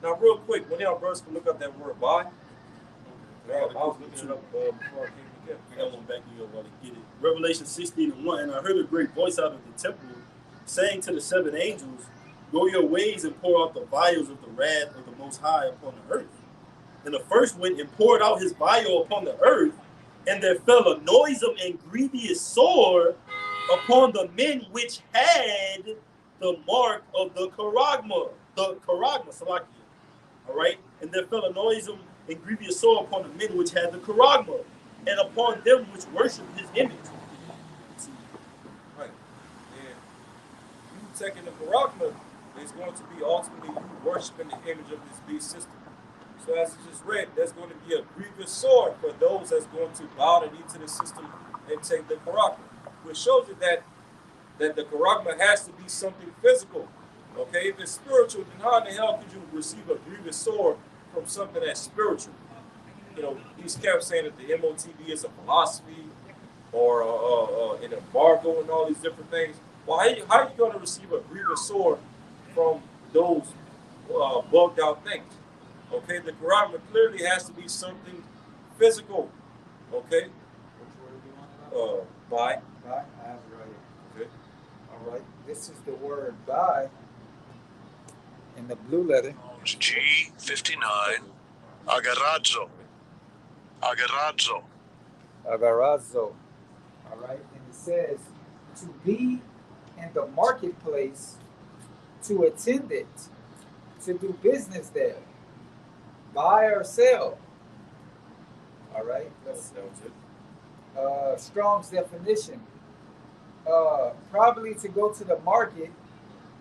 Now, real quick, when y'all brothers can look up that word buy. I was looking it up before I came together. I got one back to you while they get it. Revelation 16 and 1. And I heard a great voice out of the temple saying to the seven angels, go your ways and pour out the vials of the wrath of the Most High upon the earth. And the first went and poured out his vial upon the earth, and there fell a noisome and grievous sword upon the men which had the mark of the charagma, Salakia. All right? And there fell a noisome and grievous sword upon the men which had the charagma, and upon them which worshipped his image. Right. And you taking the charagma is going to be ultimately you worshiping the image of this beast system. So as I just read, there's going to be a grievous sword for those that's going to bow the knee to the system and take the charagma, which shows you that the charagma has to be something physical. Okay, if it's spiritual, then how in the hell could you receive a grievous sword from something that's spiritual? These camps saying that the MOTB is a philosophy or an embargo and all these different things. Well, how are you going to receive a grievous sword from those bugged out things? Okay, the Quran clearly has to be something physical. Okay, Which word do you want to know? by. By? I have it right here. Okay. All right. This is the word by in the blue letter. G59. Agarazzo. Agarazzo. Agarazo. All right. And it says to be in the marketplace, to attend it, to do business there, buy or sell. All right. Let's That was it. Strong's definition. Probably to go to the market.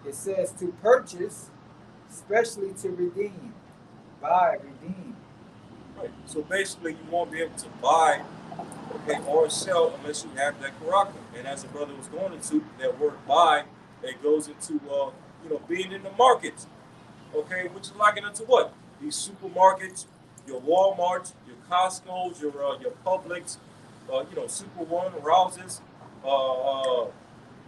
It says to purchase, especially to redeem, buy, redeem. Right. So basically, you won't be able to buy, okay, or sell unless you have that Karaka. And as the brother was going into, that word buy, it goes into, being in the markets, okay, which is likened into what? These supermarkets, your Walmarts, your Costco's, your Publix, Super One, Rouse's, uh,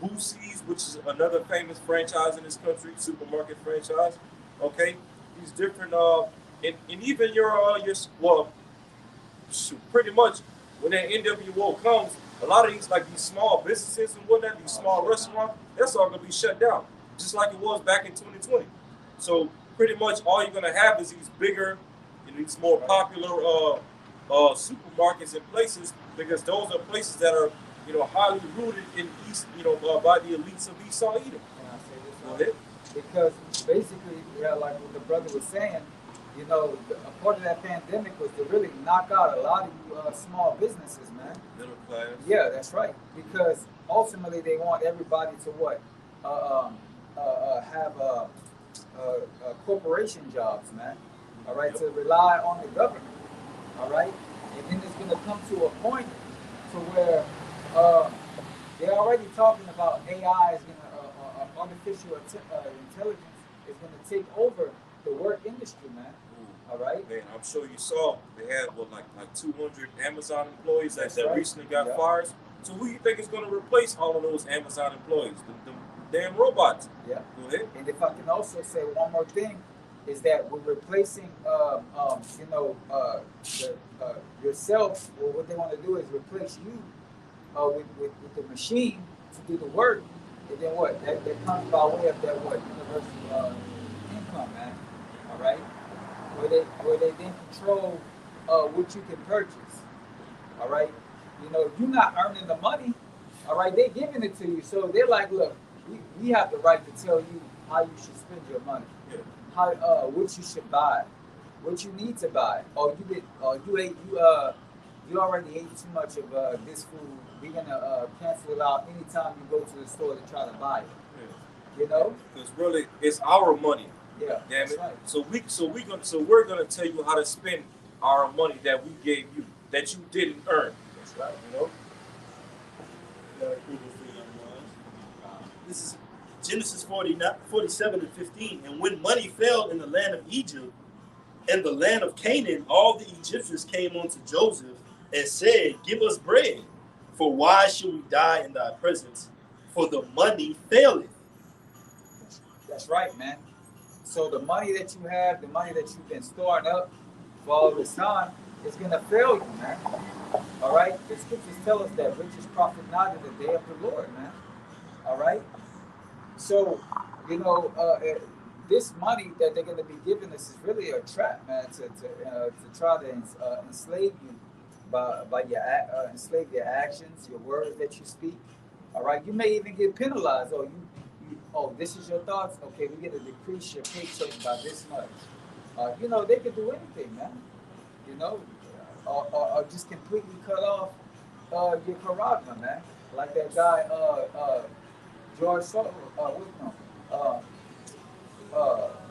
Boosie's, which is another famous franchise in this country, supermarket franchise. Okay, these different and even well, pretty much when that NWO comes, a lot of these small businesses and whatnot, these small restaurants, that's all gonna be shut down, just like it was back in 2020. So pretty much all you're gonna have is these bigger and these more popular supermarkets and places, because those are places that are highly rooted in East, by the elites of East Edom. Can I say this? Go ahead. Because basically, yeah, like what the brother was saying, a part of that pandemic was to really knock out a lot of you small businesses, man. Middle class. Yeah, that's right. Because ultimately, they want everybody to what? Have corporation jobs, man. All right, Yep. to rely on the government. All right, and then it's going to come to a point to where they're already talking about AI is going to artificial intelligence is going to take over the work industry, man. All right. Man, I'm sure you saw they had like 200 Amazon employees that Right. recently got Yeah. fired. So who you think is going to replace all of those Amazon employees? The damn robots. Yeah. Go ahead. And if I can also say one more thing, is that we're replacing, yourself. Or what they want to do is replace you with the machine to do the work. And then what? That comes by way of that what? Universal income, man. All right. Where they then control what you can purchase. All right. You're not earning the money. All right. They're giving it to you. So they're like, look, we have the right to tell you how you should spend your money. Yeah. How what you should buy, what you need to buy. You already ate too much of this food. We're gonna cancel it out anytime you go to the store to try to buy it. Yeah. Because really, it's our money. Yeah. Damn it. Right. So we're gonna tell you how to spend our money that we gave you, that you didn't earn. That's right. This is Genesis 47 and 15. And when money failed in the land of Egypt and the land of Canaan, all the Egyptians came unto Joseph and said, give us bread, for why should we die in thy presence? For the money faileth. That's right, man. So the money that you have, the money that you've been storing up for all this time, is gonna fail you, man. All right. The scriptures tell us that riches profit not in the day of the Lord, man. All right. So, this money that they're going to be giving us is really a trap, man, to try to enslave you by your enslave your actions, your words that you speak. All right. You may even get penalized. This is your thoughts. Okay, we're going to decrease your paycheck by this much. They could do anything, man. Or just completely cut off your charagma, man. Like that guy, George Soto,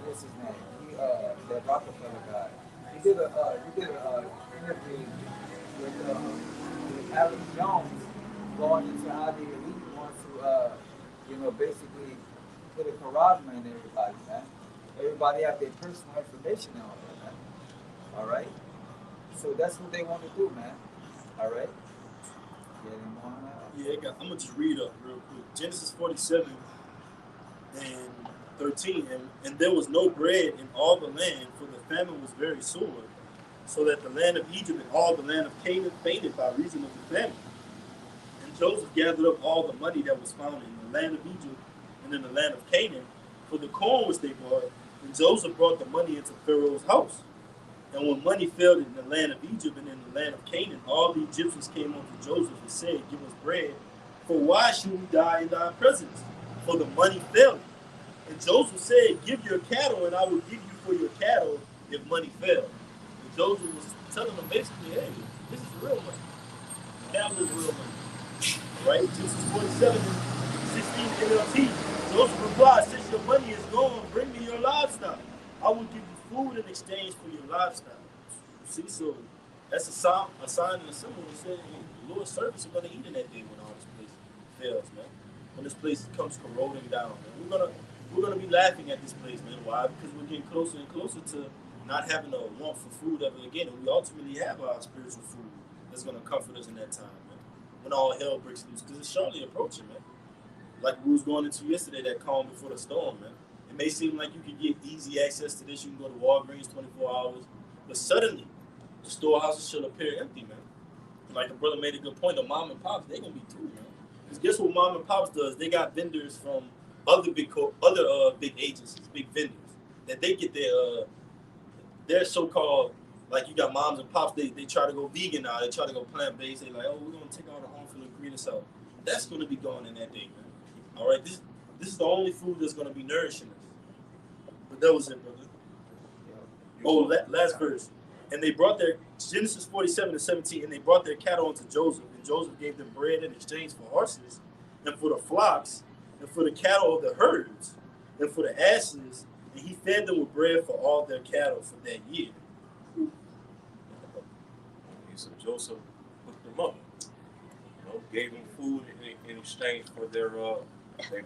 what's his name? That Rockefeller guy. He did a interview with Alex Jones, going into how the elite wants to, basically put a charagma in everybody, man. Everybody have their personal information and all that, man. All right. So that's what they want to do, man. All right. Getting on up. Yeah, I'm gonna just read up real quick. Genesis 47 and 13, and there was no bread in all the land, for the famine was very sore, so that the land of Egypt and all the land of Canaan fainted by reason of the famine. And Joseph gathered up all the money that was found in the land of Egypt and in the land of Canaan for the corn which they bought. And Joseph brought the money into Pharaoh's house. And when money failed in the land of Egypt and in the land of Canaan, all the Egyptians came unto Joseph and said, Give us bread, for why should we die in thy presence? For the money failed. And Joseph said, Give your cattle, and I will give you for your cattle if money fails. And Joseph was telling them basically, hey, this is real money. Cattle is real money. Right? Genesis 47 and 16 NLT. Joseph replied, Since your money is gone, bring me your livestock. I will give you food in exchange for your livestock. See, so that's a sign and a symbol that says the Lord's servants are going to eat in that day when all this place fails, man. When this place comes corroding down, man. We're gonna be laughing at this place, man. Why? Because we're getting closer and closer to not having a want for food ever again, and we ultimately have our spiritual food that's gonna comfort us in that time, man. When all hell breaks loose, because it's surely approaching, man. Like we was going into yesterday, that calm before the storm, man. It may seem like you can get easy access to this. You can go to Walgreens 24 hours, but suddenly the storehouses shall appear empty, man. Like the brother made a good point. The mom and pops, they gonna be through, man. Because guess what mom and pops does? They got vendors from other big agencies, big vendors, that they get their so-called, like you got moms and pops, they try to go vegan now, they try to go plant-based, they like, oh, we're gonna take all the harmful ingredients out. That's gonna be gone in that day, man. All right, this is the only food that's gonna be nourishing us. But that was it, brother. Oh, last verse. And they brought their, Genesis 47 and 17, and they brought their cattle unto Joseph, and Joseph gave them bread in exchange for horses, and for the flocks, and for the cattle of the herds, and for the asses, and he fed them with bread for all their cattle for that year. So Joseph hooked them up, gave them food in exchange for their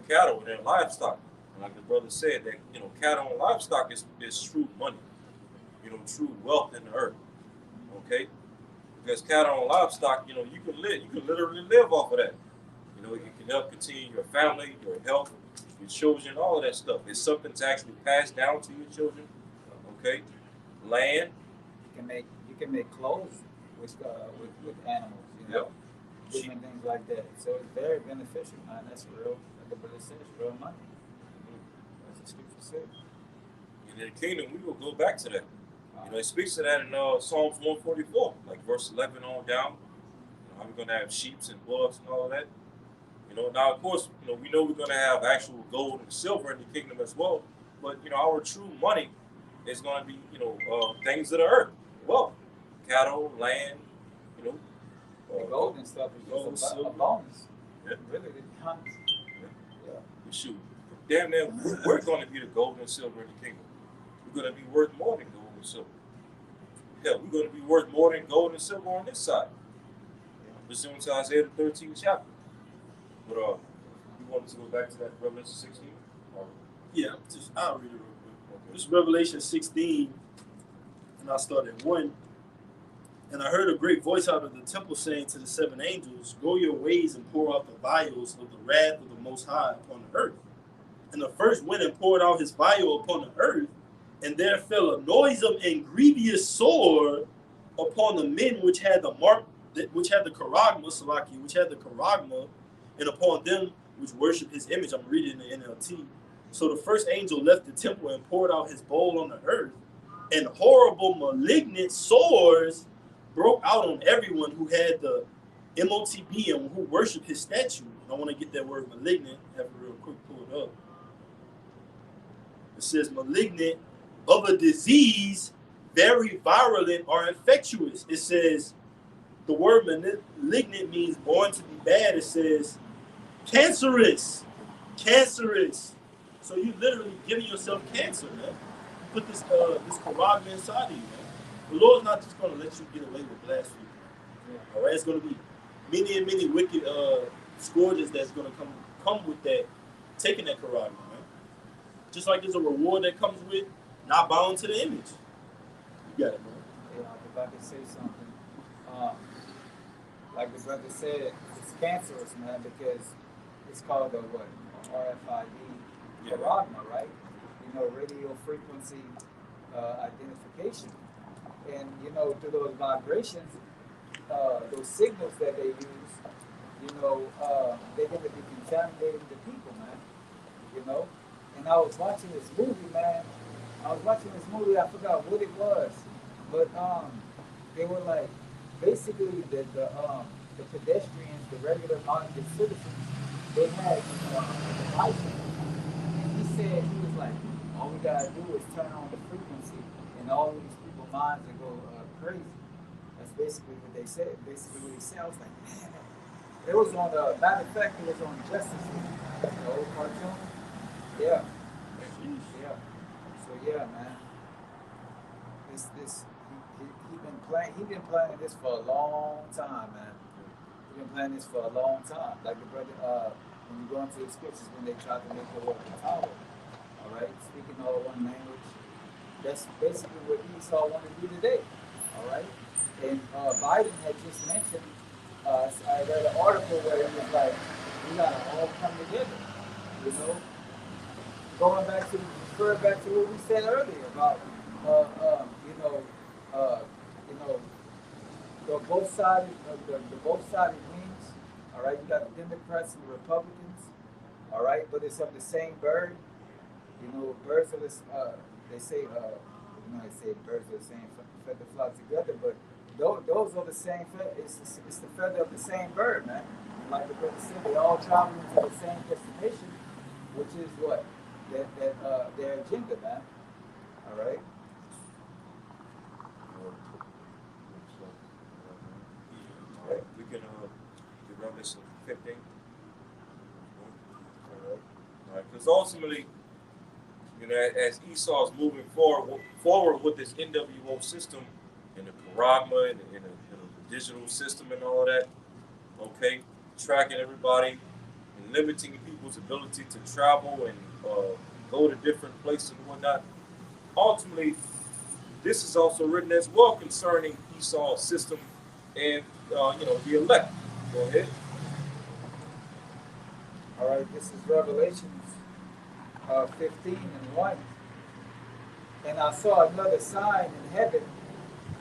cattle and their livestock. And like the brother said, that cattle and livestock is true money, true wealth in the earth. Okay, because cattle and livestock, you can literally live off of that. It can help continue your family, your health, your children, all of that stuff. It's something to actually pass down to your children. Okay, land. You can make clothes with animals, different things like that. So it's very beneficial, man. That's real. Like the brother says, real money. That's the scripture says. And in the kingdom, we will go back to that. It speaks to that in Psalms 144, like verse 11 on down. How we're going to have sheep and bullocks and all of that. Now, of course, we know we're going to have actual gold and silver in the kingdom as well. But, our true money is going to be, things of the earth. Well, cattle, land, the gold and stuff is just a bonus. Yeah. Really, to be honest. Yeah. Shoot, damn near, we're going to be the gold and silver in the kingdom. We're going to be worth more than gold and silver. Yeah, we're going to be worth more than gold and silver on this side. Pursuant to Isaiah the 13th chapter. But you wanted to go back to that Revelation 16? Yeah, I'll read it real quick. Okay. This is Revelation 16, and I'll start at 1. And I heard a great voice out of the temple saying to the 7 angels, Go your ways and pour out the vials of the wrath of the Most High upon the earth. And the first went and poured out his vial upon the earth, and there fell a noisome and grievous sword upon the men which had the charagma, and upon them which worship his image. I'm reading the NLT. So the first angel left the temple and poured out his bowl on the earth, and horrible malignant sores broke out on everyone who had the MOTB and who worshiped his statue. And I want to get that word malignant, have it real quick, pull it up. It says malignant, of a disease, very virulent or infectious. It says the word malignant means born to be bad. It says cancerous. So you literally giving yourself cancer, man. You put this charagma inside of you, man. The Lord's not just going to let you get away with blasphemy. All right, it's going to be many and many wicked scourges that's going to come with that, taking that charagma, man. Just like there's a reward that comes with not bowing to the image. You got it, man. If I could say something, like the brother said, it's cancerous, man, because it's called a what? RFID, Yeah. Paragma, right? Radio frequency identification. And through those vibrations, those signals that they use, they're going to be contaminating the people, man. You know. And I was watching this movie, man. I forgot what it was, but they were like basically the pedestrians, the regular minded citizens, they had a device. And he said he was like, all we gotta do is turn on the frequency, and all of these people's minds will go crazy. That's basically what they said. Basically what he said. I was like, man, it was on the matter of fact, it was on Justice League, the old cartoon. Yeah. Yeah. So yeah, man. He been planning this for a long time, man. He been planning this for a long time. Like the brother, when you go into the scriptures, when they tried to make the word tower, all right, speaking all one language. That's basically what Esau wanted to do today, all right. And Biden had just mentioned. I read an article where it was like, we gotta all come together, you know. Going back to what we said earlier about the both sided wings. All right, you got the Democrats and the Republicans. All right, but it's of the same bird. Birds are this. They say they say birds are the same feather flock together, but those are the same feather. It's the feather of the same bird, man. Like the brother said, they all traveling to the same destination, which is what their agenda, man. All right. All right. We can do Revelation 15. All right. Because ultimately, as Esau's moving forward with this NWO system and the Paragma and the digital system and all of that, okay, tracking everybody and limiting people's ability to travel and go to different places and whatnot. Ultimately, this is also written as well concerning Esau's system and the elect. Go ahead. All right, this is Revelations 15:1. And I saw another sign in heaven,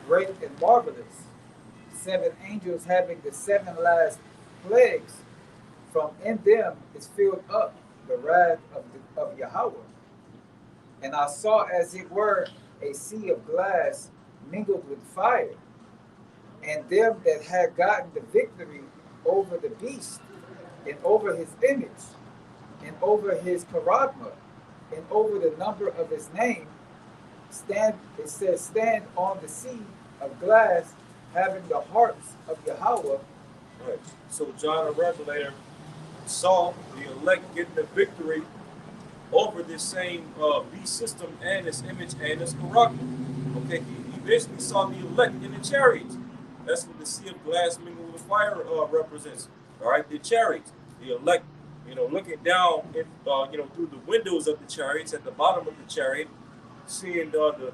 great and marvelous, 7 angels having the 7 last plagues. From in them is filled up the wrath of Yahweh. And I saw as it were a sea of glass mingled with fire, and them that had gotten the victory over the beast, and over his image, and over his charagma, and over the number of his name, stand on the sea of glass, having the harps of Yahweh. Right. So John the Revelator saw the elect getting the victory over this same beast system and its image and its character. Okay, he basically saw the elect in the chariots. That's what the sea of glass mingled with fire represents. All right, the chariots, the elect, looking down, through the windows of the chariots at the bottom of the chariot, seeing the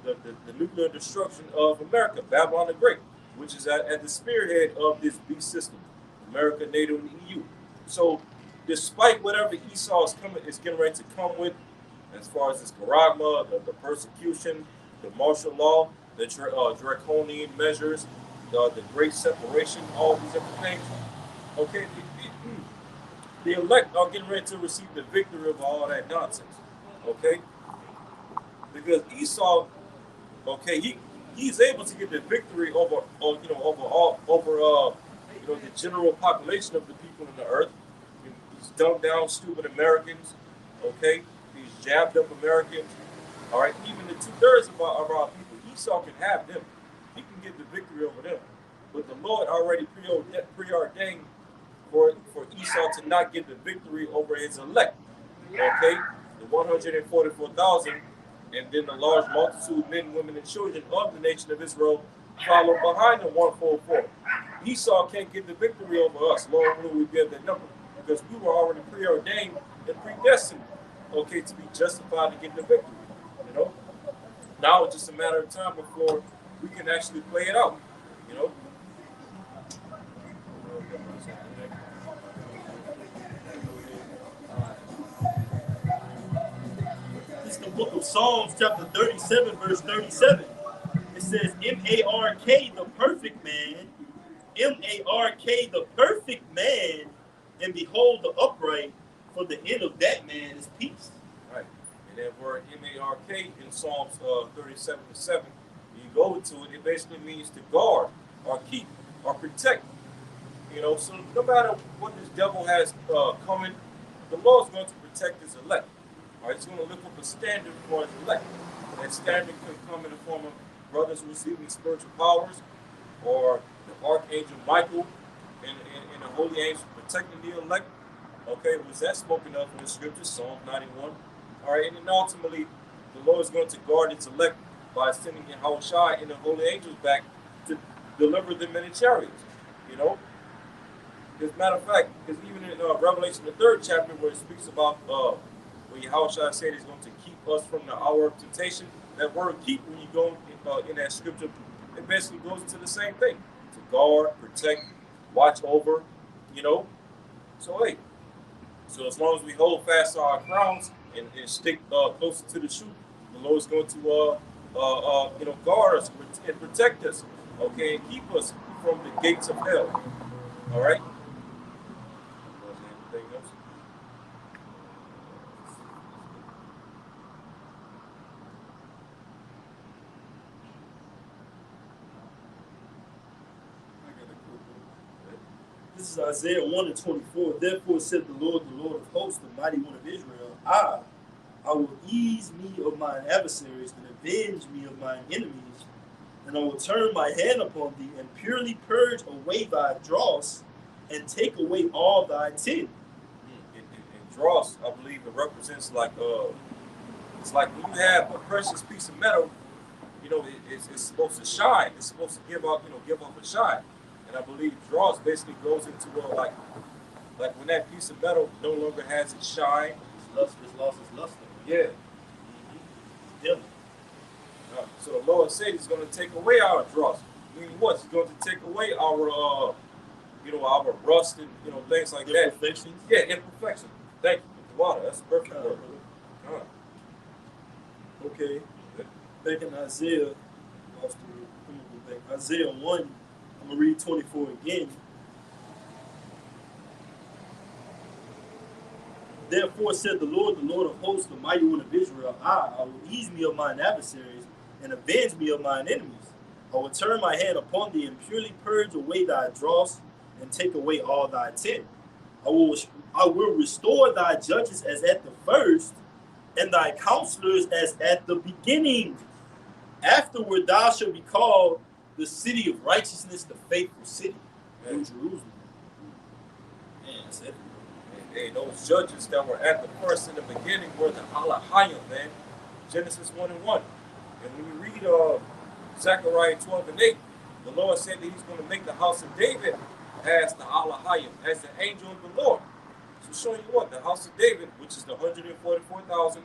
nuclear destruction of America, Babylon the Great, which is at the spearhead of this beast system, America, NATO, and the EU. So, despite whatever Esau is getting ready to come with, as far as this charagma, the persecution, the martial law, the draconian measures, the great separation, all these different things, okay, the elect are getting ready to receive the victory of all that nonsense, okay? Because Esau, okay, he's able to get the victory over the general population of the people in the earth. He's dumbed down stupid Americans, okay? He's jabbed up Americans, all right? Even the 2/3 of our people, Esau can have them. He can get the victory over them. But the Lord already preordained for Esau to not get the victory over his elect, okay? The 144,000, and then the large multitude, men, women, and children of the nation of Israel follow behind the 144. Esau can't get the victory over us, Lord, will we give that number? Because we were already preordained and predestined, okay, to be justified to get the victory, Now it's just a matter of time before we can actually play it out, is the book of Psalms, chapter 37, verse 37. It says, M-A-R-K, the perfect man, M-A-R-K, the perfect man, and behold the upright, for the end of that man is peace. Right. And that word M-A-R-K in Psalms 37:7, you go to it, it basically means to guard or keep or protect. So no matter what this devil has coming, the Lord's going to protect his elect. All right, he's going to lift up a standard for his elect. That standard could come in the form of brothers receiving spiritual powers, or the archangel Michael and the holy angels protecting the elect. Okay, was that spoken of in the scriptures, Psalm 91? All right, and then ultimately, the Lord is going to guard its elect by sending Yahushua and the holy angels back to deliver them in the chariots. As a matter of fact, because even in Revelation, the 3rd chapter, where it speaks about where Yahushua said he's going to keep us from the hour of temptation, that word keep, when you go in that scripture, it basically goes into the same thing. To guard, protect, watch over, So, hey, so as long as we hold fast to our crowns and stick closer to the truth, the Lord's going to, guard us and protect us, okay, and keep us from the gates of hell. All right? Anything else? This is Isaiah 1:24. Therefore said the Lord of hosts, the mighty one of Israel, I will ease me of mine adversaries and avenge me of mine enemies, and I will turn my hand upon thee and purely purge away thy dross and take away all thy tin. And dross, I believe it represents like it's like when you have a precious piece of metal, it's supposed to shine. It's supposed to give off a shine. And I believe dross basically goes into like when that piece of metal no longer has its shine. It's lost its luster. Yeah. Mm-hmm. Yeah. So the Lord said he's going to take away our dross. Meaning what? He's going to take away our our rust and things like that. Imperfections. Yeah, imperfection. Thank you, water. That's a perfect word. Okay. Back in Isaiah, Isaiah 1, I'm going to read 24 again. Therefore said the Lord of hosts, the mighty one of Israel, I will ease me of mine adversaries and avenge me of mine enemies. I will turn my hand upon thee and purely purge away thy dross and take away all thy tin. I will restore thy judges as at the first, and thy counselors as at the beginning. Afterward thou shalt be called the city of righteousness, the faithful city, New Jerusalem. Man, that's it. Hey, those judges that were at the first in the beginning were the Alahayim, man. Genesis 1:1. And when you read Zechariah 12:8, the Lord said that he's going to make the house of David as the Alahayim, as the angel of the Lord. So showing you what, the house of David, which is the 144,000,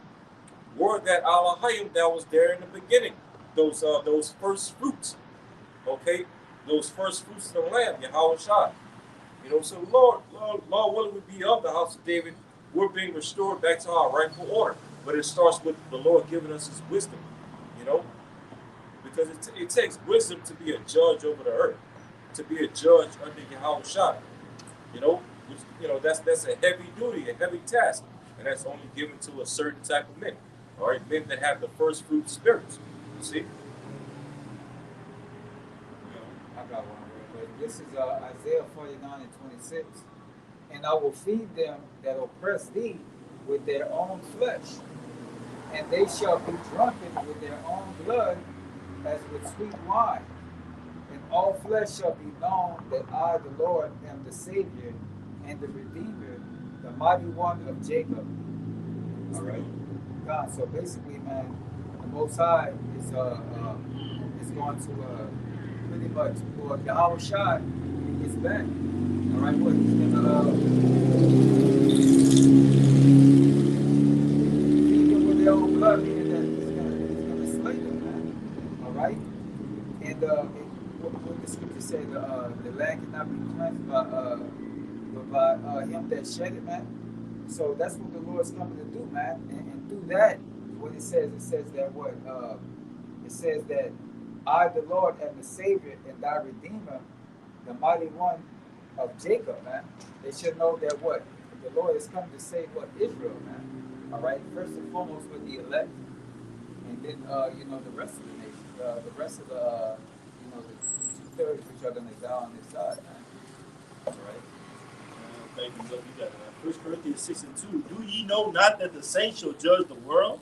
were that Alahayim that was there in the beginning. Those first fruits, okay? Those first fruits of the land, Yahushua. So Lord willing we be of the house of David, we're being restored back to our rightful order. But it starts with the Lord giving us his wisdom, because it takes wisdom to be a judge over the earth, to be a judge under Yahushua, which, that's a heavy duty, a heavy task, and that's only given to a certain type of men, all right, men that have the first fruit spirits, you see? I got one. This is Isaiah 49:26. And I will feed them that oppress thee with their own flesh, and they shall be drunken with their own blood as with sweet wine. And all flesh shall be known that I, the Lord, am the Savior and the Redeemer, the mighty one of Jacob. All right, God. So basically, man, the Most High is going to pretty much for Yahushua when he gets back. All right, what he's gonna feed them with their own blood, meaning that he's gonna slay them, man. All right, and what the scripture say, the land cannot be cleansed by him that shed it, man. So that's what the Lord's coming to do, man, and through that, what it says that what it says that I, the Lord, am the Savior and thy Redeemer, the mighty one of Jacob, man. They should know that what the Lord has come to save what Israel, man. All right, first and foremost with the elect, and then you know the rest of the nation, the rest of the you know the 2/3 which are gonna die on this side, man. All right. Thank you, brother. You got that. 1 Corinthians 6:2. Do ye know not that the saints shall judge the world?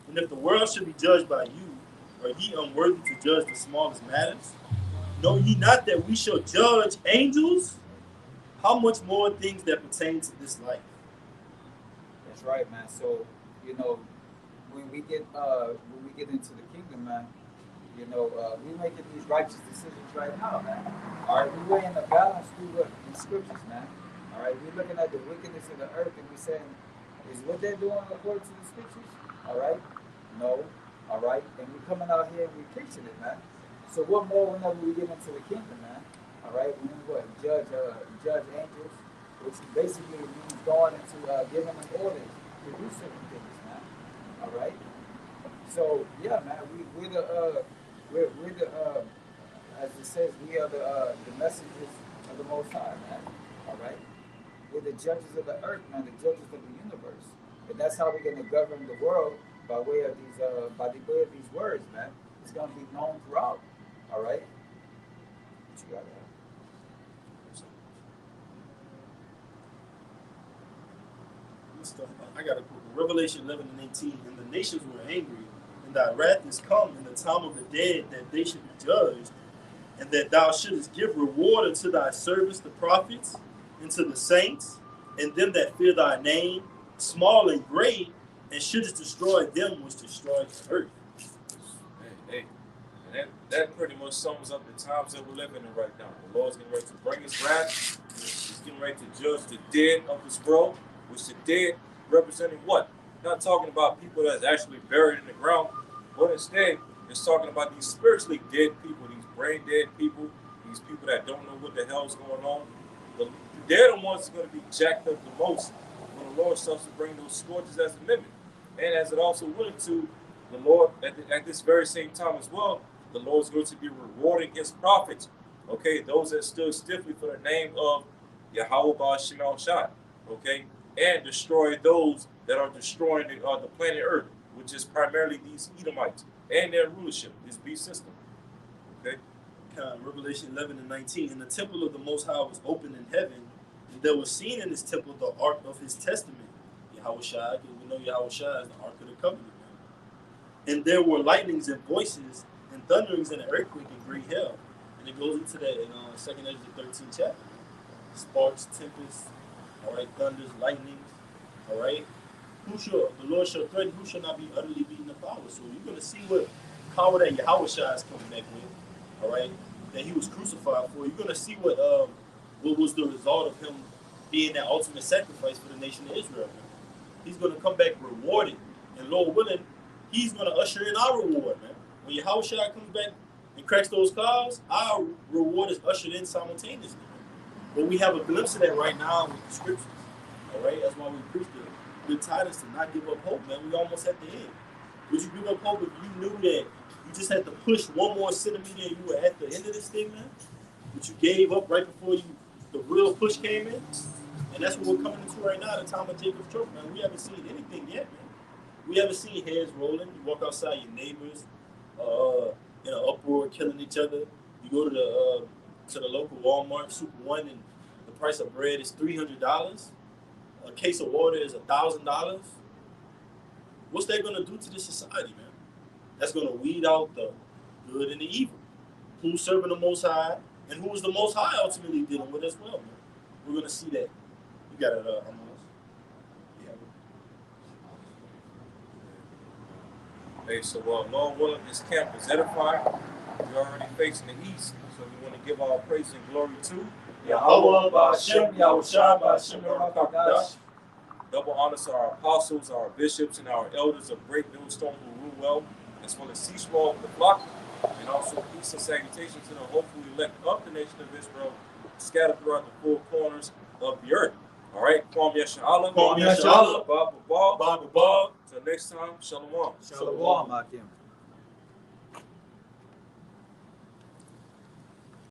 And if the world should be judged by you, are ye unworthy to judge the smallest matters? Know ye not that we shall judge angels? How much more things that pertain to this life? That's right, man. So, you know, when we get into the kingdom, man, you know, we're making these righteous decisions right now, man. All right, we're weighing the balance through what in scriptures, man. All right, we're looking at the wickedness of the earth and we're saying, is what they're doing according to the scriptures? All right, no, all right, and we're coming out here and we're preaching it, man. So what more whenever we get into the kingdom, man? All right, we what judge angels, which basically means going into giving them orders to do certain things, man. All right. So yeah, man, we're the as it says, we are the messengers of the Most High, man. All right. We're the judges of the earth, man, the judges of the universe, and that's how we're gonna govern the world by way of these words, man. It's gonna be known throughout. All right. What you got there? I got a quote. Revelation 11:18. And the nations were angry, and thy wrath is come in the time of the dead, that they should be judged, and that thou shouldest give reward unto thy servants, the prophets, and to the saints, and them that fear thy name, small and great, and shouldest destroy them which destroy the earth. Hey, and that pretty much sums up the times that we're living in right now. The Lord's getting ready to bring his wrath. He's getting ready to judge the dead of this world, which the dead representing what? Not talking about people that's actually buried in the ground, but instead it's talking about these spiritually dead people, these brain dead people, these people that don't know what the hell's going on. They're the ones that's going to be jacked up the most when the Lord starts to bring those scourges as a mimic. And as it also went to the Lord at this very same time as well, the Lord's going to be rewarding his prophets. Okay, those that stood stiffly for the name of Yahweh Ba'Shem Shai. Okay, and destroy those that are destroying the planet Earth, which is primarily these Edomites and their rulership, this beast system. Okay. Revelation 11:19. And the temple of the Most High was opened in heaven, and there was seen in this temple the ark of his testament, Yahweh Shai, because we know Yahweh Shai is the ark of the covenant. And there were lightnings and voices and thunderings and an earthquake and great hail. And it goes into that in 2nd Ezra 13th chapter. Sparks, tempests, all right, thunders, lightnings, all right. The Lord shall threaten, who shall not be utterly beaten to power. So you're going to see what power that Yahweh Shai is coming back with, all right, that he was crucified for. You're going to see what was the result of him being that ultimate sacrifice for the nation of Israel. He's going to come back rewarded, and Lord willing, he's going to usher in our reward, man. When Yahweh Shai comes back and cracks those clouds, our reward is ushered in simultaneously. But we have a glimpse of that right now with the scriptures. All right, that's why we preach the good tidings to not give up hope, man. We almost at the end. Would you give up hope if you knew that you just had to push one more centimeter and you were at the end of this thing, man? But you gave up right before the real push came in? And that's what we're coming into right now, the time of Jacob's trouble, man. We haven't seen anything yet, man. We haven't seen heads rolling. You walk outside, your neighbors in an uproar, killing each other. You go to the local Walmart, Super One, and the price of bread is $300. A case of water is $1,000. What's that going to do to this society, man? That's going to weed out the good and the evil. Who's serving the Most High, and who is the Most High ultimately dealing with as well, man? We're going to see that. You got it, Amos. Yeah. Hey, so Lord willing, this camp is edified. We're already facing the east, so we want to give our praise and glory to Yahweh Ba'Shem, Yahweh Shai Ba'Shem Rakadash. double honors to our apostles, our bishops, and our elders of Great Millstone who rule well, as well as Seashore of the flock, and also peace and salutation to the hopefully elect of the nation of Israel, scattered throughout the four corners of the earth. All right, Kwam Yashala, Kwam Yashala, Baba Ba, Baba Ba, Till next time, shalom. Shalom, Akim.